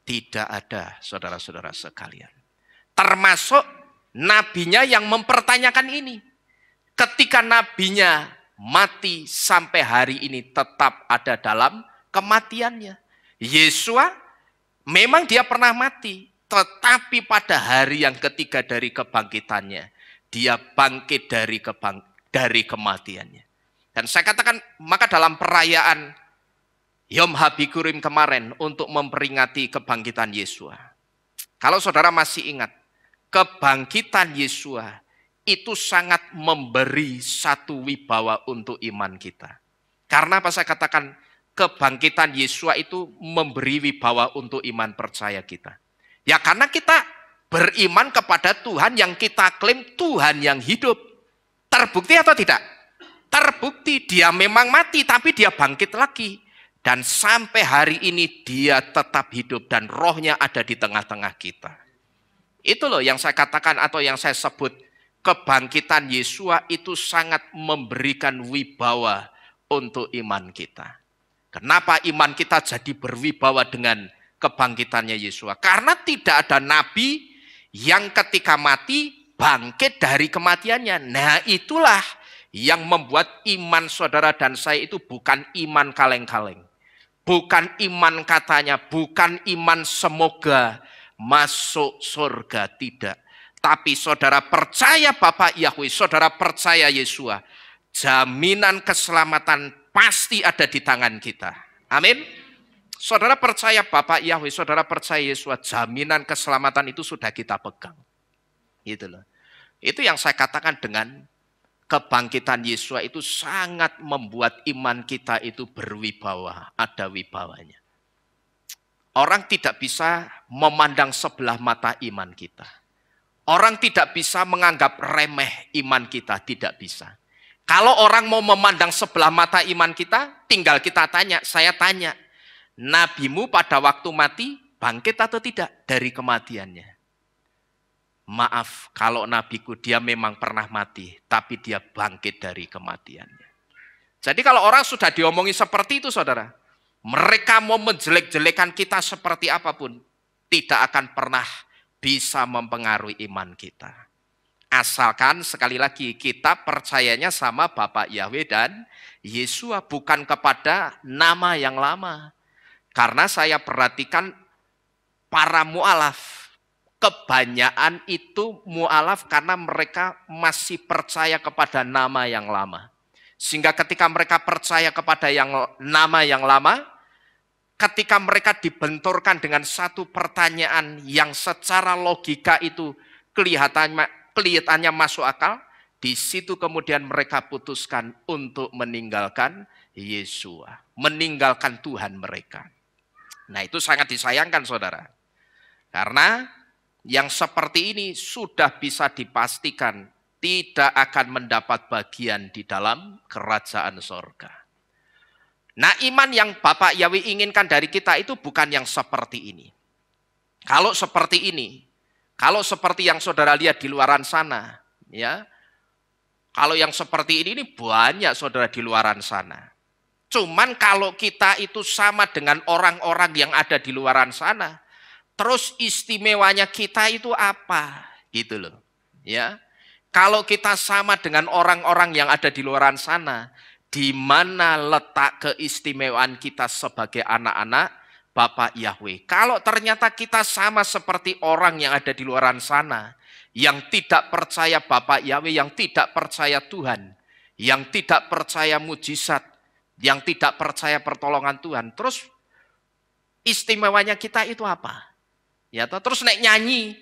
Tidak ada, saudara-saudara sekalian. Termasuk nabinya yang mempertanyakan ini. Ketika nabinya mati sampai hari ini tetap ada dalam kematiannya. Yesua memang dia pernah mati, tetapi pada hari yang ketiga dari kebangkitannya, dia bangkit dari kematiannya. Dan saya katakan, maka dalam perayaan Yom HaBikurim kemarin untuk memperingati kebangkitan Yesua. Kalau saudara masih ingat, kebangkitan Yesua itu sangat memberi satu wibawa untuk iman kita. Karena apa saya katakan kebangkitan Yesua itu memberi wibawa untuk iman percaya kita. Ya karena kita beriman kepada Tuhan yang kita klaim Tuhan yang hidup. Terbukti atau tidak? Terbukti, dia memang mati tapi dia bangkit lagi. Dan sampai hari ini dia tetap hidup dan rohnya ada di tengah-tengah kita. Itu loh yang saya katakan atau yang saya sebut kebangkitan Yesua itu sangat memberikan wibawa untuk iman kita. Kenapa iman kita jadi berwibawa dengan kebangkitannya Yesua? Karena tidak ada nabi yang ketika mati bangkit dari kematiannya. Nah itulah yang membuat iman saudara dan saya itu bukan iman kaleng-kaleng. Bukan iman katanya, bukan iman semoga masuk surga, tidak. Tapi saudara percaya Bapak Yahweh, saudara percaya Yesua, jaminan keselamatan pasti ada di tangan kita. Amin. Saudara percaya Bapak Yahweh, saudara percaya Yesua, jaminan keselamatan itu sudah kita pegang. Gitu loh. Itu yang saya katakan dengan kebangkitan Yesua itu sangat membuat iman kita itu berwibawa, ada wibawanya. Orang tidak bisa memandang sebelah mata iman kita. Orang tidak bisa menganggap remeh iman kita, tidak bisa. Kalau orang mau memandang sebelah mata iman kita, tinggal kita tanya, saya tanya, nabimu pada waktu mati bangkit atau tidak dari kematiannya? Maaf, kalau nabiku dia memang pernah mati, tapi dia bangkit dari kematiannya. Jadi kalau orang sudah diomongi seperti itu saudara, mereka mau menjelek-jelekan kita seperti apapun, tidak akan pernah bisa mempengaruhi iman kita. Asalkan sekali lagi kita percayanya sama Bapak Yahweh dan Yesua, bukan kepada nama yang lama. Karena saya perhatikan para mu'alaf, kebanyakan itu mu'alaf karena mereka masih percaya kepada nama yang lama. Sehingga ketika mereka percaya kepada nama yang lama, ketika mereka dibenturkan dengan satu pertanyaan yang secara logika itu kelihatannya masuk akal, di situ kemudian mereka putuskan untuk meninggalkan Yesua, meninggalkan Tuhan mereka. Nah itu sangat disayangkan saudara. Karena yang seperti ini sudah bisa dipastikan tidak akan mendapat bagian di dalam kerajaan sorga. Nah iman yang Bapak Yahweh inginkan dari kita itu bukan yang seperti ini. Kalau seperti ini, kalau seperti yang saudara lihat di luaran sana, ya, kalau yang seperti ini banyak saudara di luaran sana. Cuman kalau kita itu sama dengan orang-orang yang ada di luaran sana, terus istimewanya kita itu apa? Gitu loh. Ya. Kalau kita sama dengan orang-orang yang ada di luaran sana, di mana letak keistimewaan kita sebagai anak-anak Bapak Yahweh? Kalau ternyata kita sama seperti orang yang ada di luaran sana, yang tidak percaya Bapak Yahweh, yang tidak percaya Tuhan, yang tidak percaya mujizat, yang tidak percaya pertolongan Tuhan, terus istimewanya kita itu apa? Ya, terus naik nyanyi,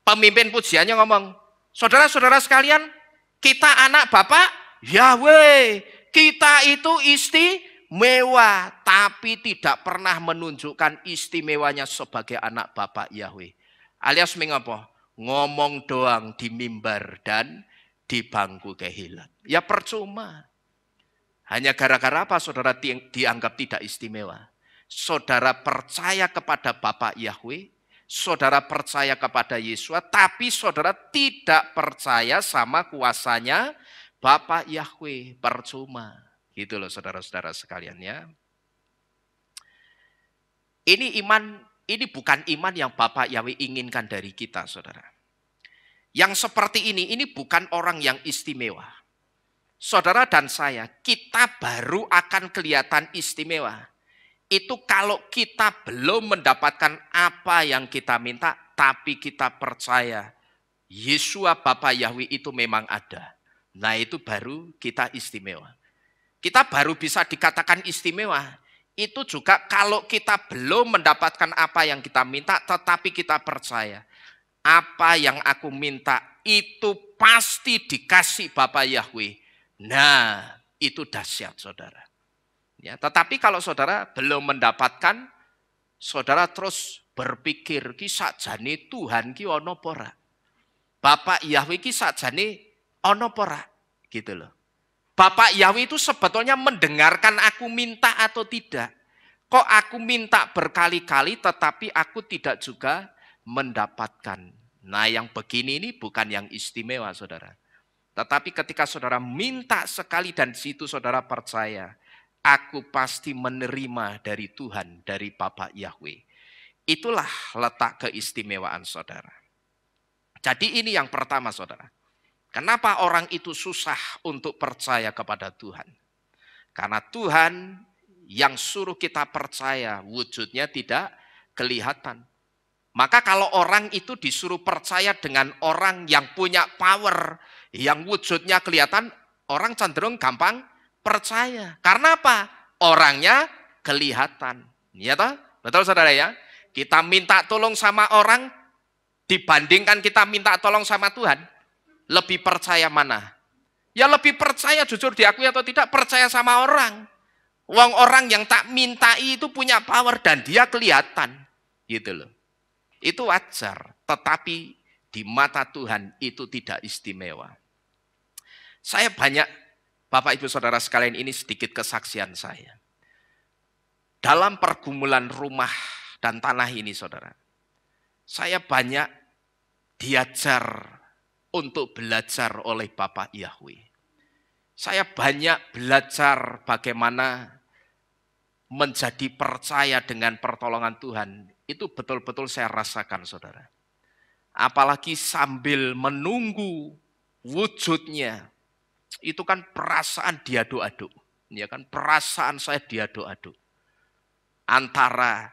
pemimpin pujiannya ngomong, saudara-saudara sekalian, kita anak Bapak Yahweh, kita itu istimewa, tapi tidak pernah menunjukkan istimewanya sebagai anak Bapak Yahweh. Alias mengapa? Ngomong doang di mimbar dan di bangku kehilat. Ya percuma. Hanya gara-gara apa saudara dianggap tidak istimewa? Saudara percaya kepada Bapa Yahweh, saudara percaya kepada Yesua, tapi saudara tidak percaya sama kuasanya Bapa Yahweh. Percuma. Gitu loh saudara-saudara sekalian ya. Ini bukan iman yang Bapa Yahweh inginkan dari kita, saudara. Yang seperti ini bukan orang yang istimewa. Saudara dan saya, kita baru akan kelihatan istimewa. Itu kalau kita belum mendapatkan apa yang kita minta, tapi kita percaya Yesua Bapa Yahweh itu memang ada. Nah itu baru kita istimewa. Kita baru bisa dikatakan istimewa. Itu juga kalau kita belum mendapatkan apa yang kita minta, tetapi kita percaya apa yang aku minta itu pasti dikasih Bapa Yahweh. Nah, itu dahsyat saudara. Ya, tetapi kalau saudara belum mendapatkan, saudara terus berpikir ki sakjane Tuhan ki ono apa ora? Bapak Yahweh ki sakjane ono apa ora? Gitu loh. Bapak Yahweh itu sebetulnya mendengarkan aku minta atau tidak. Kok aku minta berkali-kali tetapi aku tidak juga mendapatkan. Nah yang begini ini bukan yang istimewa saudara. Tetapi ketika saudara minta sekali dan situ saudara percaya, aku pasti menerima dari Tuhan, dari Bapa Yahweh. Itulah letak keistimewaan saudara. Jadi ini yang pertama saudara. Kenapa orang itu susah untuk percaya kepada Tuhan? Karena Tuhan yang suruh kita percaya wujudnya tidak kelihatan. Maka kalau orang itu disuruh percaya dengan orang yang punya power, yang wujudnya kelihatan, orang cenderung gampang percaya. Karena apa? Orangnya kelihatan. Ya toh? Betul saudara ya? Kita minta tolong sama orang, dibandingkan kita minta tolong sama Tuhan, lebih percaya mana? Ya lebih percaya, jujur diakui atau tidak, percaya sama orang. Orang yang tak mintai itu punya power dan dia kelihatan. Gitu loh. Itu wajar, tetapi di mata Tuhan itu tidak istimewa. Saya banyak, Bapak Ibu Saudara sekalian, ini sedikit kesaksian saya. Dalam pergumulan rumah dan tanah ini saudara, saya banyak diajar untuk belajar oleh Bapak Yahweh. Saya banyak belajar bagaimana menjadi percaya dengan pertolongan Tuhan. Itu betul-betul saya rasakan saudara. Apalagi sambil menunggu wujudnya. Itu kan perasaan diaduk-aduk. Ya kan, perasaan saya diaduk-aduk. Antara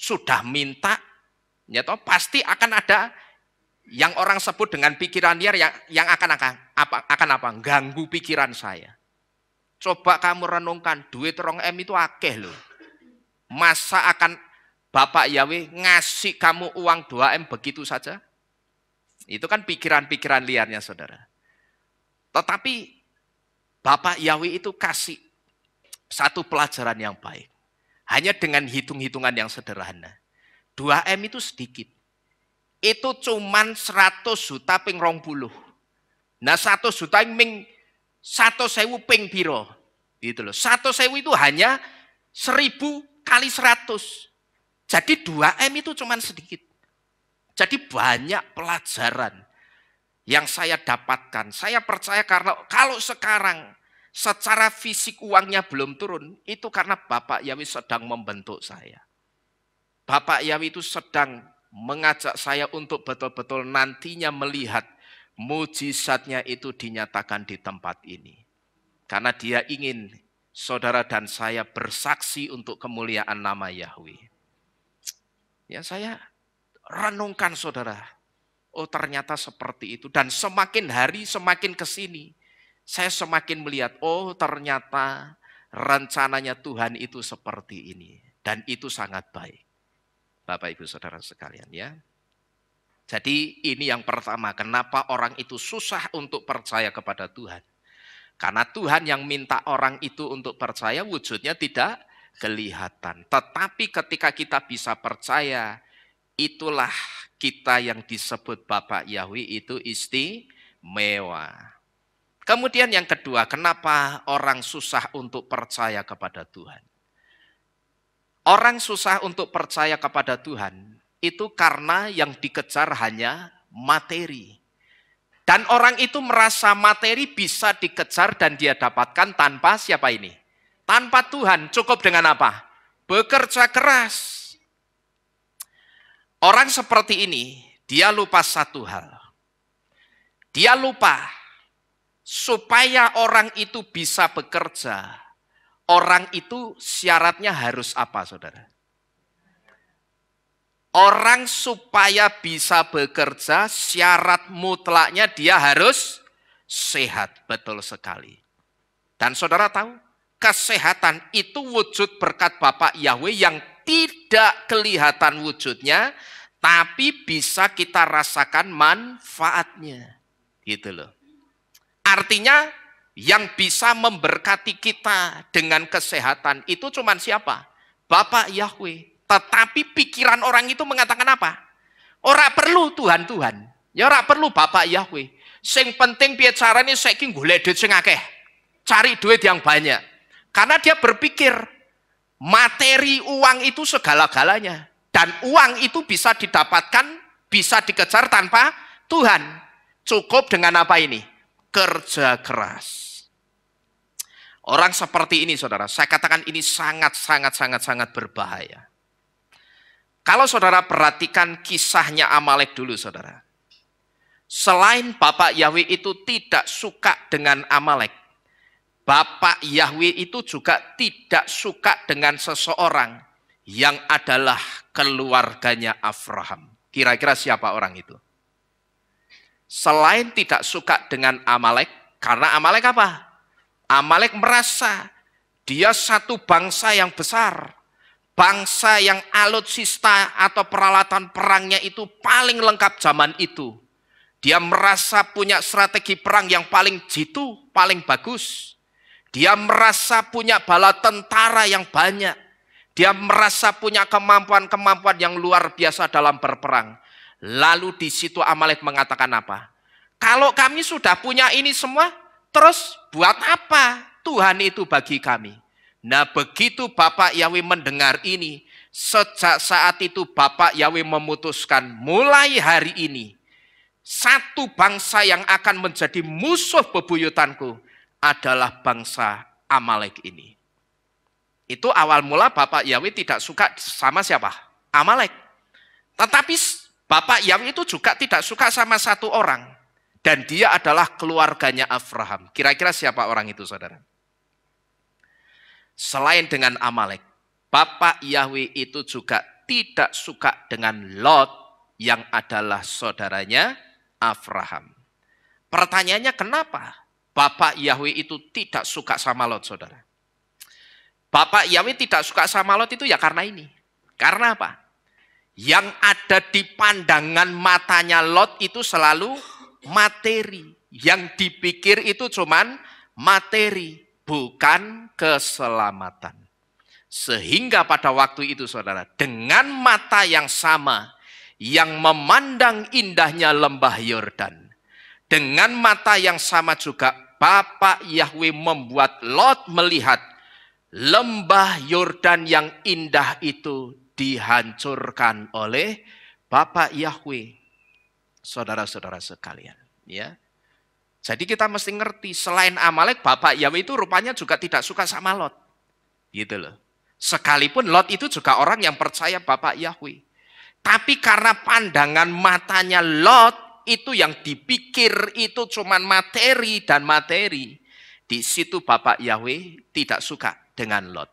sudah minta, ya toh pasti akan ada yang orang sebut dengan pikiran liar yang akan apa? Ganggu pikiran saya. Coba kamu renungkan, duit 2M itu akeh loh. Masa akan Bapak Yahweh ngasih kamu uang 2M begitu saja? Itu kan pikiran-pikiran liarnya saudara. Tetapi Bapak Yahweh itu kasih satu pelajaran yang baik. Hanya dengan hitung-hitungan yang sederhana. 2M itu sedikit. Itu cuman 100 juta ping 20. Nah 100 juta ping 100.000 ping piro. Gitu loh. 100.000 itu hanya 1000 kali 100. Jadi 2M itu cuman sedikit. Jadi banyak pelajaran yang saya dapatkan. Saya percaya karena kalau sekarang secara fisik uangnya belum turun, itu karena Bapak Yahweh sedang membentuk saya. Bapak Yahweh itu sedang mengajak saya untuk betul-betul nantinya melihat mujizatnya itu dinyatakan di tempat ini. Karena dia ingin saudara dan saya bersaksi untuk kemuliaan nama Yahweh. Ya saya renungkan saudara, oh ternyata seperti itu. Dan semakin hari semakin kesini, saya semakin melihat, oh ternyata rencananya Tuhan itu seperti ini. Dan itu sangat baik. Bapak Ibu Saudara sekalian ya. Jadi ini yang pertama, kenapa orang itu susah untuk percaya kepada Tuhan. Karena Tuhan yang minta orang itu untuk percaya wujudnya tidak kelihatan. Tetapi ketika kita bisa percaya, itulah kita yang disebut Bapak Yahweh itu istimewa. mewah. Kemudian yang kedua, kenapa orang susah untuk percaya kepada Tuhan? Orang susah untuk percaya kepada Tuhan itu karena yang dikejar hanya materi. Dan orang itu merasa materi bisa dikejar dan dia dapatkan tanpa siapa ini? Tanpa Tuhan. Cukup dengan apa? Bekerja keras. Orang seperti ini, dia lupa satu hal. Dia lupa supaya orang itu bisa bekerja. Orang itu syaratnya harus apa, saudara? Orang supaya bisa bekerja, syarat mutlaknya dia harus sehat. Betul sekali. Dan saudara tahu, kesehatan itu wujud berkat Bapa Yahweh yang tidak kelihatan wujudnya, tapi bisa kita rasakan manfaatnya. Gitu loh. Artinya, yang bisa memberkati kita dengan kesehatan itu cuman siapa? Bapa Yahweh. Tetapi pikiran orang itu mengatakan apa? Ora perlu Tuhan-Tuhan. Ya ora perlu Bapak Yahweh. Sing penting piye carane saiki golek duit sing akeh. Cari duit yang banyak. Karena dia berpikir materi uang itu segala-galanya. Dan uang itu bisa didapatkan, bisa dikejar tanpa Tuhan. Cukup dengan apa ini? Kerja keras. Orang seperti ini saudara, saya katakan ini sangat berbahaya. Kalau saudara perhatikan kisahnya Amalek dulu saudara. Selain Bapak Yahweh itu tidak suka dengan Amalek, Bapak Yahweh itu juga tidak suka dengan seseorang yang adalah keluarganya Abraham. Kira-kira siapa orang itu? Selain tidak suka dengan Amalek, karena Amalek apa? Amalek merasa dia satu bangsa yang besar. Bangsa yang alutsista atau peralatan perangnya itu paling lengkap zaman itu. Dia merasa punya strategi perang yang paling jitu, paling bagus. Dia merasa punya bala tentara yang banyak. Dia merasa punya kemampuan-kemampuan yang luar biasa dalam berperang. Lalu di situ Amalek mengatakan apa? Kalau kami sudah punya ini semua, terus buat apa Tuhan itu bagi kami? Nah begitu Bapak Yahweh mendengar ini, sejak saat itu Bapak Yahweh memutuskan mulai hari ini, satu bangsa yang akan menjadi musuh bebuyutanku adalah bangsa Amalek ini. Itu awal mula Bapak Yahweh tidak suka sama siapa? Amalek. Tetapi Bapak Yahweh itu juga tidak suka sama satu orang. Dan dia adalah keluarganya Abraham. Kira-kira siapa orang itu saudara? Selain dengan Amalek, Bapak Yahweh itu juga tidak suka dengan Lot yang adalah saudaranya Abraham. Pertanyaannya kenapa Bapak Yahweh itu tidak suka sama Lot, saudara? Bapak Yahweh tidak suka sama Lot itu ya karena ini. Karena apa? Yang ada di pandangan matanya Lot itu selalu materi. Yang dipikir itu cuman materi. Bukan keselamatan. Sehingga pada waktu itu saudara, dengan mata yang sama, yang memandang indahnya lembah Yordan, dengan mata yang sama juga Bapak Yahweh membuat Lot melihat lembah Yordan yang indah itu dihancurkan oleh Bapak Yahweh. Saudara-saudara sekalian, ya. Jadi kita mesti ngerti, selain Amalek, Bapak Yahweh itu rupanya juga tidak suka sama Lot. Gitu loh. Sekalipun Lot itu juga orang yang percaya Bapak Yahweh. Tapi karena pandangan matanya Lot, itu yang dipikir itu cuma materi dan materi. Di situ Bapak Yahweh tidak suka dengan Lot.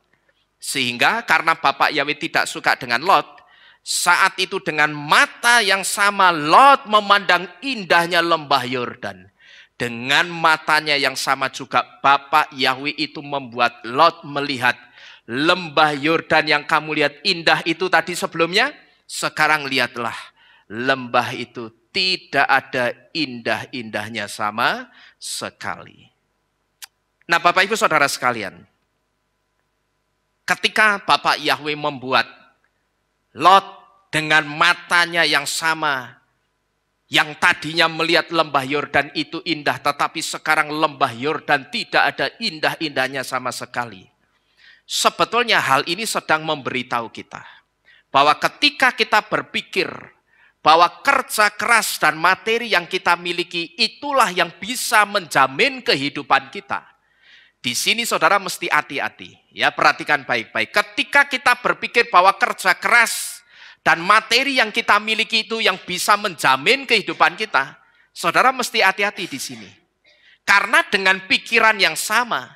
Sehingga karena Bapak Yahweh tidak suka dengan Lot, saat itu dengan mata yang sama Lot memandang indahnya lembah Yordan. Dengan matanya yang sama juga Bapak Yahweh itu membuat Lot melihat lembah Yordan yang kamu lihat indah itu tadi sebelumnya. Sekarang lihatlah lembah itu tidak ada indah-indahnya sama sekali. Nah Bapak Ibu Saudara sekalian, ketika Bapak Yahweh membuat Lot dengan matanya yang sama Yang tadinya melihat lembah Yordan itu indah, tetapi sekarang lembah Yordan tidak ada indah-indahnya sama sekali. Sebetulnya hal ini sedang memberitahu kita bahwa ketika kita berpikir bahwa kerja keras dan materi yang kita miliki itulah yang bisa menjamin kehidupan kita. Di sini saudara mesti hati-hati. Ya, perhatikan baik-baik. Ketika kita berpikir bahwa kerja keras dan materi yang kita miliki itu yang bisa menjamin kehidupan kita, saudara mesti hati-hati di sini. Karena dengan pikiran yang sama,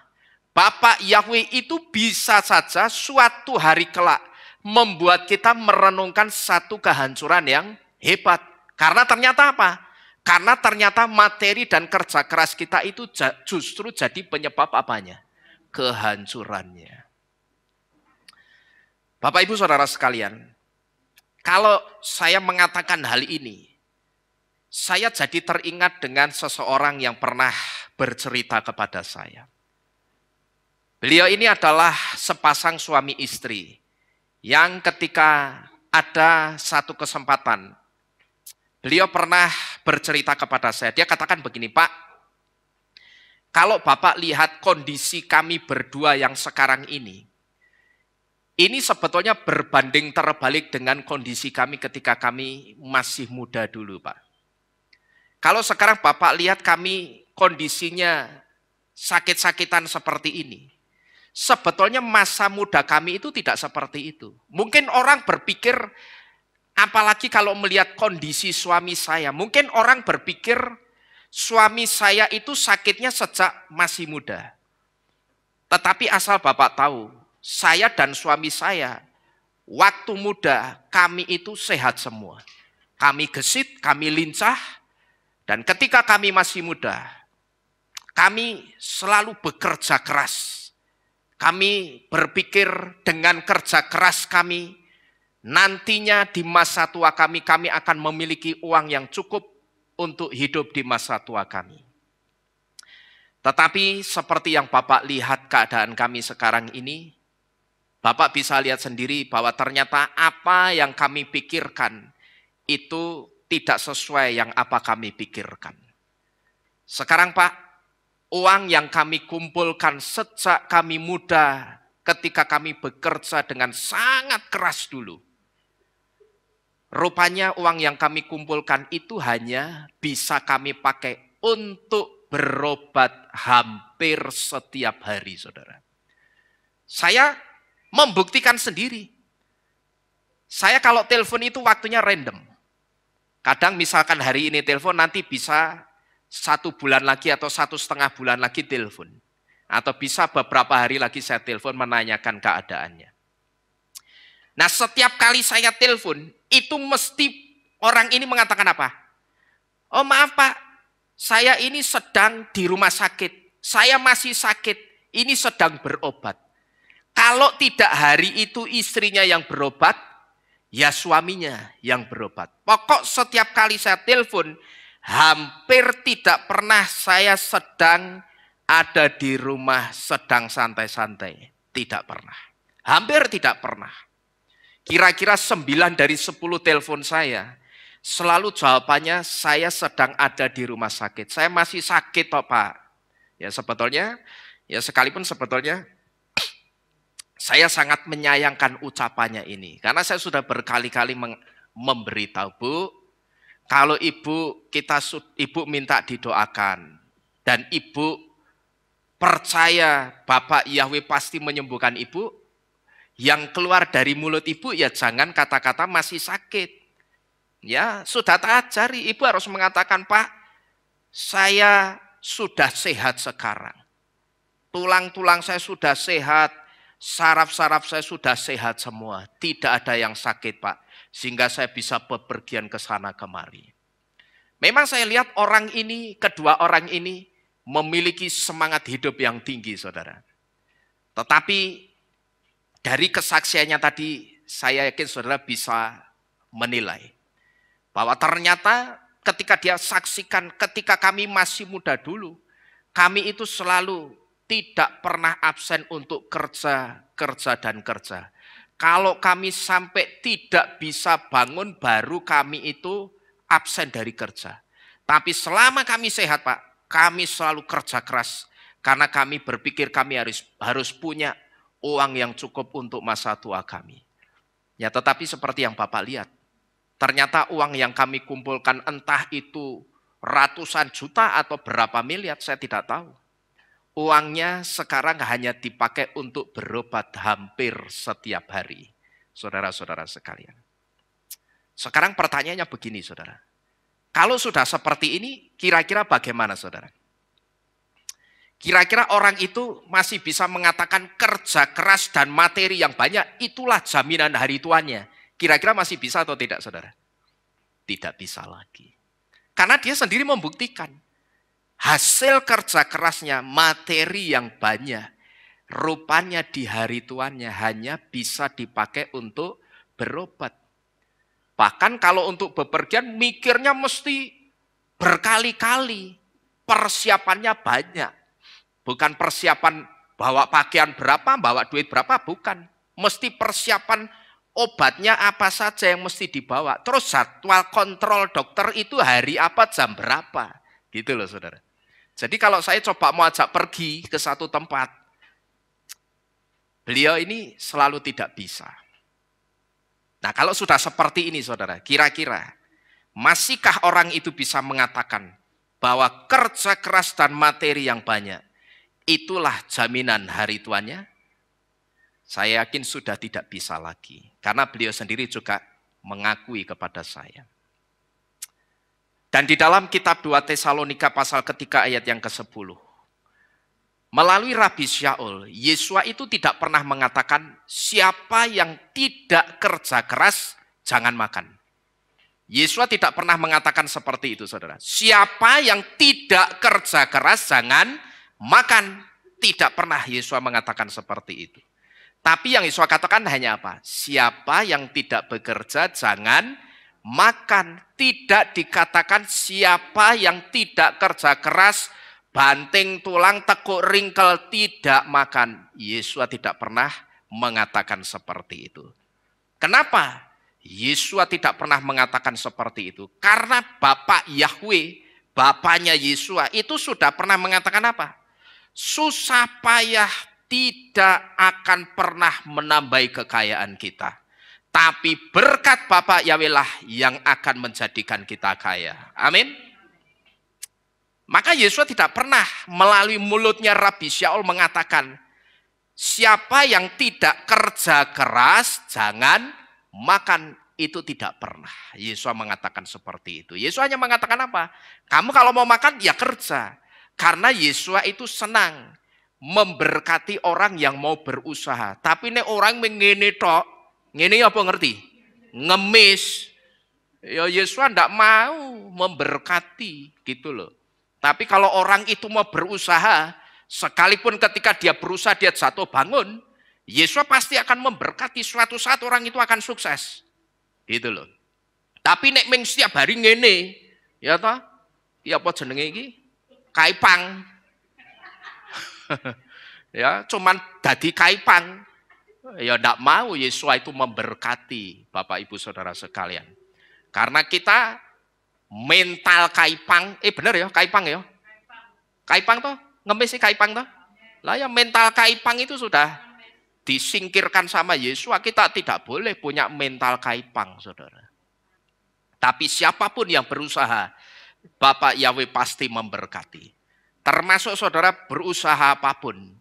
Bapak Yahweh itu bisa saja suatu hari kelak membuat kita merenungkan satu kehancuran yang hebat. Karena ternyata apa? Karena ternyata materi dan kerja keras kita itu justru jadi penyebab apanya? Kehancurannya. Bapak Ibu Saudara sekalian, kalau saya mengatakan hal ini, saya jadi teringat dengan seseorang yang pernah bercerita kepada saya. Beliau ini adalah sepasang suami istri yang ketika ada satu kesempatan, beliau pernah bercerita kepada saya. Dia katakan begini, Pak, kalau Bapak lihat kondisi kami berdua yang sekarang ini sebetulnya berbanding terbalik dengan kondisi kami ketika kami masih muda dulu, Pak. Kalau sekarang Bapak lihat kami kondisinya sakit-sakitan seperti ini, sebetulnya masa muda kami itu tidak seperti itu. Mungkin orang berpikir, apalagi kalau melihat kondisi suami saya, mungkin orang berpikir suami saya itu sakitnya sejak masih muda. Tetapi asal Bapak tahu, saya dan suami saya, waktu muda kami itu sehat semua. Kami gesit, kami lincah, dan ketika kami masih muda, kami selalu bekerja keras. Kami berpikir dengan kerja keras kami, nantinya di masa tua kami akan memiliki uang yang cukup untuk hidup di masa tua kami. Tetapi seperti yang Bapak lihat keadaan kami sekarang ini, Bapak bisa lihat sendiri bahwa ternyata apa yang kami pikirkan itu tidak sesuai yang apa kami pikirkan. Sekarang Pak, uang yang kami kumpulkan sejak kami muda ketika kami bekerja dengan sangat keras dulu. Rupanya uang yang kami kumpulkan itu hanya bisa kami pakai untuk berobat hampir setiap hari, saudara. Saya membuktikan sendiri. Saya kalau telepon itu waktunya random. Kadang misalkan hari ini telepon, nanti bisa 1 bulan lagi atau 1,5 bulan lagi telepon. Atau bisa beberapa hari lagi saya telepon menanyakan keadaannya. Nah, setiap kali saya telepon, itu mesti orang ini mengatakan apa? Oh maaf Pak, saya ini sedang di rumah sakit. Saya masih sakit, ini sedang berobat. Kalau tidak hari itu istrinya yang berobat, ya suaminya yang berobat. Pokok setiap kali saya telepon, hampir tidak pernah saya sedang ada di rumah sedang santai-santai. Tidak pernah. Hampir tidak pernah. Kira-kira 9 dari 10 telepon saya, selalu jawabannya saya sedang ada di rumah sakit. Saya masih sakit toh Pak. Ya sebetulnya, ya sekalipun sebetulnya, saya sangat menyayangkan ucapannya ini. Karena saya sudah berkali-kali memberitahu, Bu, kalau ibu minta didoakan. Dan ibu percaya Bapak Yahweh pasti menyembuhkan ibu. Yang keluar dari mulut ibu ya jangan kata-kata masih sakit. Ya sudah tak ajari, ibu harus mengatakan, Pak, saya sudah sehat sekarang. Tulang-tulang saya sudah sehat. Saraf-saraf saya sudah sehat semua. Tidak ada yang sakit, Pak. Sehingga saya bisa bepergian ke sana kemari. Memang saya lihat kedua orang ini memiliki semangat hidup yang tinggi, saudara. Tetapi dari kesaksiannya tadi, saya yakin saudara bisa menilai. Bahwa ternyata ketika dia saksikan, ketika kami masih muda dulu, kami itu selalu tidak pernah absen untuk kerja. Kalau kami sampai tidak bisa bangun, baru kami itu absen dari kerja. Tapi selama kami sehat, Pak, kami selalu kerja keras. Karena kami berpikir kami harus punya uang yang cukup untuk masa tua kami. Ya, tetapi seperti yang Bapak lihat, ternyata uang yang kami kumpulkan entah itu ratusan juta atau berapa miliar, saya tidak tahu. Uangnya sekarang hanya dipakai untuk berobat hampir setiap hari. Saudara-saudara sekalian. Sekarang pertanyaannya begini, saudara. Kalau sudah seperti ini, kira-kira bagaimana, saudara? Kira-kira orang itu masih bisa mengatakan kerja keras dan materi yang banyak, itulah jaminan hari tuanya. Kira-kira masih bisa atau tidak, saudara? Tidak bisa lagi. Karena dia sendiri membuktikan. Hasil kerja kerasnya, materi yang banyak, rupanya di hari tuanya hanya bisa dipakai untuk berobat. Bahkan kalau untuk bepergian mikirnya mesti berkali-kali. Persiapannya banyak. Bukan persiapan bawa pakaian berapa, bawa duit berapa, bukan. Mesti persiapan obatnya apa saja yang mesti dibawa. Terus jadwal kontrol dokter itu hari apa, jam berapa. Gitu loh, saudara. Jadi kalau saya coba mau ajak pergi ke satu tempat, beliau ini selalu tidak bisa. Nah, kalau sudah seperti ini, saudara, kira-kira masihkah orang itu bisa mengatakan bahwa kerja keras dan materi yang banyak itulah jaminan hari tuanya? Saya yakin sudah tidak bisa lagi. Karena beliau sendiri juga mengakui kepada saya. Dan di dalam kitab 2 Tesalonika pasal ketiga ayat yang ke-10. Melalui Rabi Syaul, Yesua itu tidak pernah mengatakan siapa yang tidak kerja keras jangan makan. Yesua tidak pernah mengatakan seperti itu, saudara. Siapa yang tidak kerja keras jangan makan. Tidak pernah Yesua mengatakan seperti itu. Tapi yang Yesua katakan hanya apa? Siapa yang tidak bekerja jangan makan. Tidak dikatakan siapa yang tidak kerja keras, banting tulang, tekuk ringkel, tidak makan. Yesua tidak pernah mengatakan seperti itu. Kenapa? Yesua tidak pernah mengatakan seperti itu. Karena Bapak Yahweh, Bapaknya Yesua, itu sudah pernah mengatakan apa? Susah payah tidak akan pernah menambahi kekayaan kita. Tapi berkat Bapak Yahweh lah yang akan menjadikan kita kaya. Amin. Maka Yesua tidak pernah melalui mulutnya Rabi Syaul mengatakan, siapa yang tidak kerja keras jangan makan. Itu tidak pernah Yesua mengatakan seperti itu. Yesua hanya mengatakan apa? Kamu kalau mau makan ya kerja. Karena Yesua itu senang memberkati orang yang mau berusaha. Tapi nek orang mengene tok, ngene apa ngerti? Ngemis. Ya Yesua ndak mau memberkati gitu loh. Tapi kalau orang itu mau berusaha, sekalipun ketika dia berusaha dia jatuh bangun, Yesua pasti akan memberkati, suatu saat orang itu akan sukses. Gitu loh. Tapi nek meng setiap hari ngene, ya toh? Ya apa jenenge iki? Kaipang. Ya, cuman dadi kaipang. Ya ndak mau Yesua itu memberkati Bapak Ibu Saudara sekalian. Karena kita mental kaipang, bener ya, kaipang ya. Kaipang toh, ngemis sih kaipang toh. Lah ya mental kaipang itu sudah disingkirkan sama Yesua, kita tidak boleh punya mental kaipang, saudara. Tapi siapapun yang berusaha, Bapak Yahweh pasti memberkati. Termasuk saudara berusaha apapun,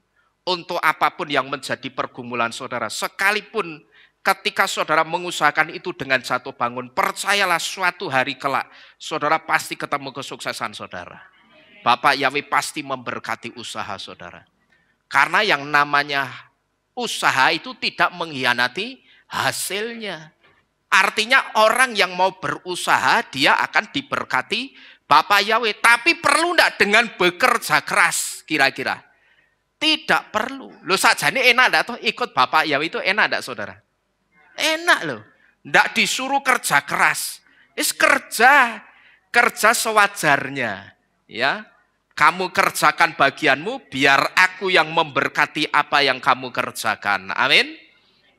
untuk apapun yang menjadi pergumulan saudara. Sekalipun ketika saudara mengusahakan itu dengan jatuh bangun, percayalah suatu hari kelak, saudara pasti ketemu kesuksesan saudara. Bapak Yahweh pasti memberkati usaha saudara. Karena yang namanya usaha itu tidak mengkhianati hasilnya. Artinya orang yang mau berusaha dia akan diberkati Bapak Yahweh. Tapi perlu enggak dengan bekerja keras kira-kira? Tidak perlu. Loh sajane enak enggak toh ikut Bapak Yahweh itu enak enggak saudara? Enak loh. Enggak disuruh kerja keras. Kerja sewajarnya. Ya. Kamu kerjakan bagianmu, biar aku yang memberkati apa yang kamu kerjakan. Amin.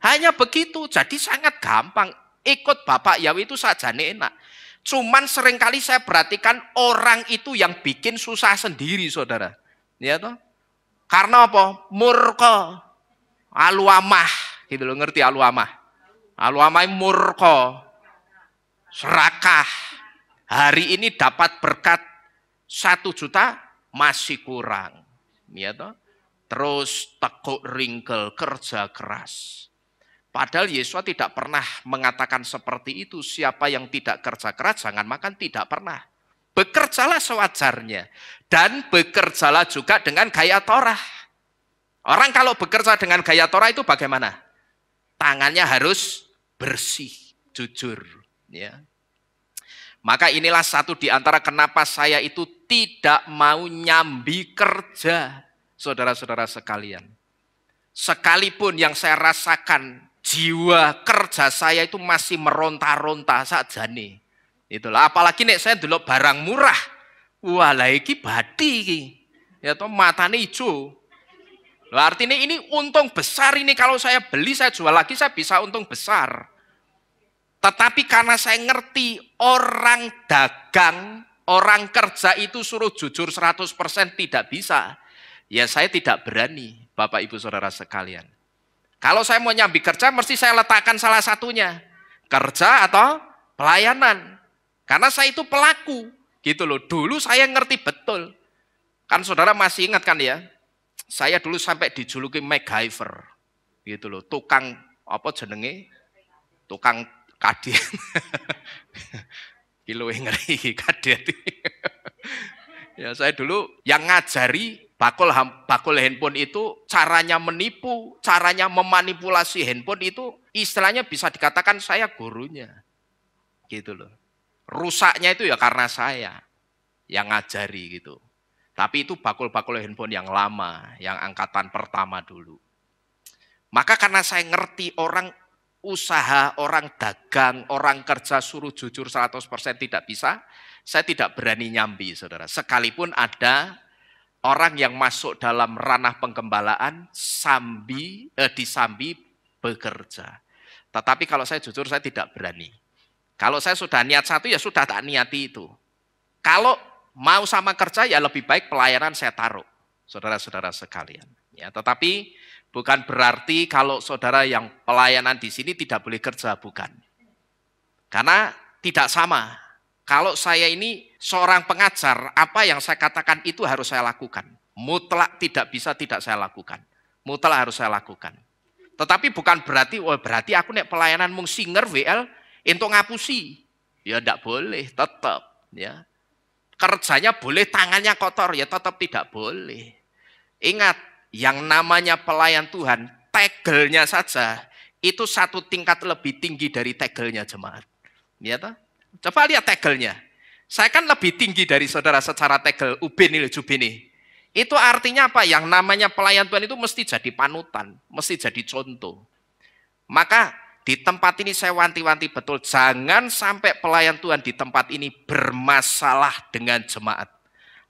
Hanya begitu, jadi sangat gampang. Ikut Bapak Yahweh itu saja enak. Cuman seringkali saya perhatikan orang itu yang bikin susah sendiri, saudara. Ya toh? Karena apa? Murka. Aluamah. Gitu loh, ngerti aluamah? Aluamah murka. Serakah. Hari ini dapat berkat 1 juta masih kurang. Ya toh? Terus tekuk ringkel, kerja keras. Padahal Yesus tidak pernah mengatakan seperti itu. Siapa yang tidak kerja keras, jangan makan, tidak pernah. Bekerjalah sewajarnya. Dan bekerjalah juga dengan gaya Torah. Orang kalau bekerja dengan gaya Torah itu bagaimana? Tangannya harus bersih, jujur. Ya. Maka inilah satu di antara kenapa saya itu tidak mau nyambi kerja. Saudara-saudara sekalian. Sekalipun yang saya rasakan, jiwa kerja saya itu masih meronta-ronta saja nih. Itulah, apalagi nek saya dulu barang murah. Wah, lah iki badi iki. Ya toh matane ijo. Lah artinya ini untung besar ini, kalau saya beli saya jual lagi saya bisa untung besar. Tetapi karena saya ngerti orang dagang, orang kerja itu suruh jujur 100% tidak bisa. Ya saya tidak berani, Bapak Ibu Saudara sekalian. Kalau saya mau nyambi kerja, mesti saya letakkan salah satunya. Kerja atau pelayanan. Karena saya itu pelaku. Gitu loh, dulu saya ngerti betul. Kan saudara masih ingat kan ya, saya dulu sampai dijuluki MacGyver. Gitu loh, tukang, apa jenenge? Tukang kadet. Kilo yang ngeri, kadet. Ya saya dulu yang ngajari bakul handphone itu caranya menipu, caranya memanipulasi handphone itu istilahnya bisa dikatakan saya gurunya. Gitu loh. Rusaknya itu ya karena saya yang ngajari gitu. Tapi itu bakul-bakul handphone yang lama, yang angkatan pertama dulu. Maka karena saya ngerti orang usaha, orang dagang, orang kerja suruh jujur 100% tidak bisa, saya tidak berani nyambi, saudara. Sekalipun ada orang yang masuk dalam ranah penggembalaan disambi bekerja. Tetapi kalau saya jujur saya tidak berani. Kalau saya sudah niat satu ya sudah tak niati itu. Kalau mau sama kerja ya lebih baik pelayanan saya taruh. Saudara-saudara sekalian. Ya, tetapi bukan berarti kalau saudara yang pelayanan di sini tidak boleh kerja, bukan. Karena tidak sama. Kalau saya ini seorang pengajar, apa yang saya katakan itu harus saya lakukan. Mutlak tidak bisa tidak saya lakukan. Mutlak harus saya lakukan. Tetapi bukan berarti, berarti aku nek pelayanan mung singer WL untuk ngapusi. Ya tidak boleh, tetap. Ya. Kerjanya boleh, tangannya kotor, ya tetap tidak boleh. Ingat, yang namanya pelayan Tuhan, tegelnya saja, itu satu tingkat lebih tinggi dari tegelnya jemaat. Ya toh? Coba lihat tegelnya. Saya kan lebih tinggi dari saudara secara tegel, ubin ini, jubin ini. Itu artinya apa? Yang namanya pelayan Tuhan itu mesti jadi panutan, mesti jadi contoh. Maka di tempat ini saya wanti-wanti betul, jangan sampai pelayan Tuhan di tempat ini bermasalah dengan jemaat.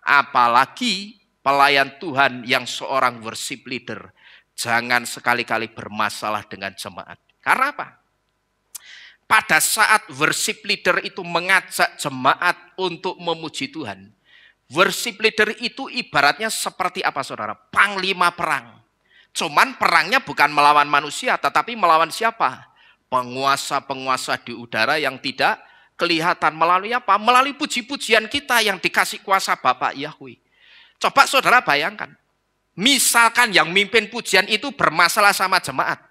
Apalagi pelayan Tuhan yang seorang worship leader, jangan sekali-kali bermasalah dengan jemaat. Karena apa? Pada saat worship leader itu mengajak jemaat untuk memuji Tuhan, worship leader itu ibaratnya seperti apa saudara? Panglima perang. Cuman perangnya bukan melawan manusia, tetapi melawan siapa? Penguasa-penguasa di udara yang tidak kelihatan. Melalui apa? Melalui puji-pujian kita yang dikasih kuasa Bapak Yahweh. Coba saudara bayangkan. Misalkan yang mimpin pujian itu bermasalah sama jemaat.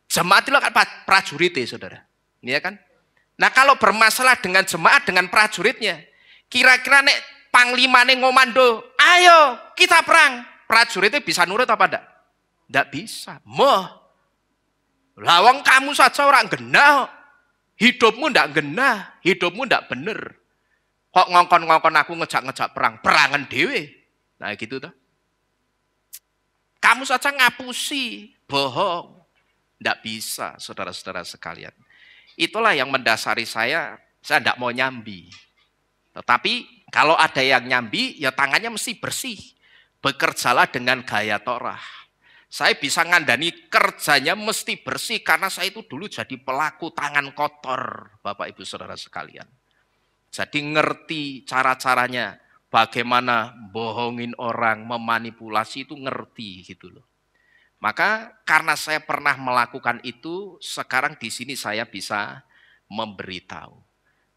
Jemaat itu kan prajurit ya saudara. Ya kan? Nah kalau bermasalah dengan jemaat, dengan prajuritnya, kira-kira nek panglimane ngomando, ayo kita perang, prajuritnya bisa nurut apa enggak? Enggak bisa. Lawang kamu saja orang genah, hidupmu enggak genah, hidupmu enggak bener. Kok ngongkon-ngongkon aku ngejak-ngejak perang, perangan dewe. Nah gitu tuh. Kamu saja ngapusi, bohong. Enggak bisa, saudara-saudara sekalian. Itulah yang mendasari saya tidak mau nyambi. Tetapi kalau ada yang nyambi, ya tangannya mesti bersih. Bekerjalah dengan gaya Torah. Saya bisa ngandani kerjanya mesti bersih, karena saya itu dulu jadi pelaku tangan kotor, Bapak Ibu Saudara sekalian. Jadi ngerti cara-caranya, bagaimana bohongin orang, memanipulasi itu ngerti gitu loh. Maka karena saya pernah melakukan itu, sekarang di sini saya bisa memberitahu.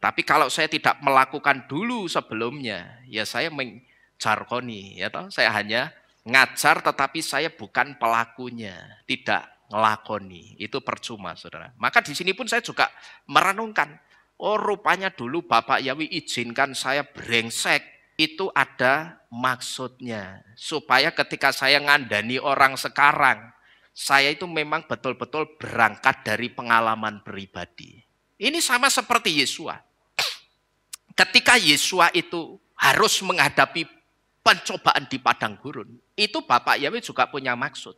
Tapi kalau saya tidak melakukan dulu sebelumnya, ya saya menjargoni, ya toh, saya hanya ngajar tetapi saya bukan pelakunya, tidak ngelakoni. Itu percuma, Saudara. Maka di sini pun saya juga merenungkan, oh rupanya dulu Bapak Yawi izinkan saya brengsek. Itu ada maksudnya. Supaya ketika saya ngandani orang sekarang, saya itu memang betul-betul berangkat dari pengalaman pribadi. Ini sama seperti Yesua. Ketika Yesua itu harus menghadapi pencobaan di padang gurun, itu Bapak Yahweh juga punya maksud.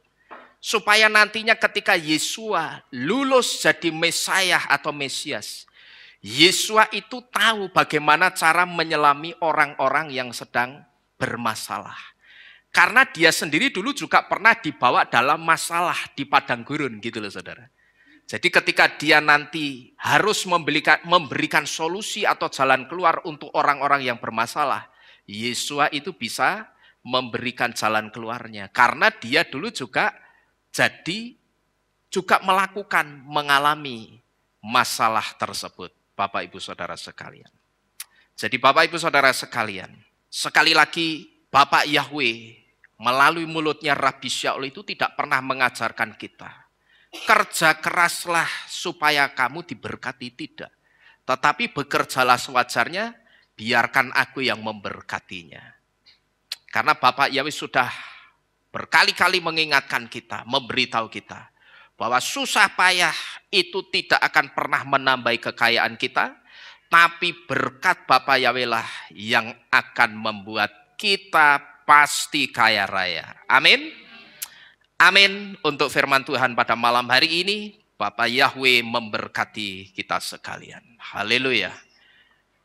Supaya nantinya ketika Yesua lulus jadi Mesias atau Mesias, Yesua itu tahu bagaimana cara menyelami orang-orang yang sedang bermasalah. Karena dia sendiri dulu juga pernah dibawa dalam masalah di padang gurun gitu loh saudara. Jadi ketika dia nanti harus memberikan solusi atau jalan keluar untuk orang-orang yang bermasalah, Yesua itu bisa memberikan jalan keluarnya. Karena dia dulu juga mengalami masalah tersebut. Bapak Ibu Saudara sekalian. Jadi Bapak Ibu Saudara sekalian, sekali lagi Bapak Yahweh melalui mulutnya Rabbi Shaul itu tidak pernah mengajarkan kita, kerja keraslah supaya kamu diberkati, tidak. Tetapi bekerjalah sewajarnya, biarkan aku yang memberkatinya. Karena Bapak Yahweh sudah berkali-kali mengingatkan kita, memberitahu kita, bahwa susah payah itu tidak akan pernah menambah kekayaan kita, tapi berkat Bapak Yahweh lah yang akan membuat kita pasti kaya raya. Amin. Amin. Untuk firman Tuhan pada malam hari ini, Bapak Yahweh memberkati kita sekalian. Haleluya.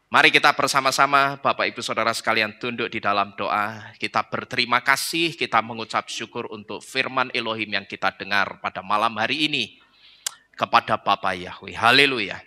Mari kita bersama-sama Bapak Ibu Saudara sekalian tunduk di dalam doa. Kita berterima kasih, kita mengucap syukur untuk firman Elohim yang kita dengar pada malam hari ini kepada Bapak Yahweh. Haleluya.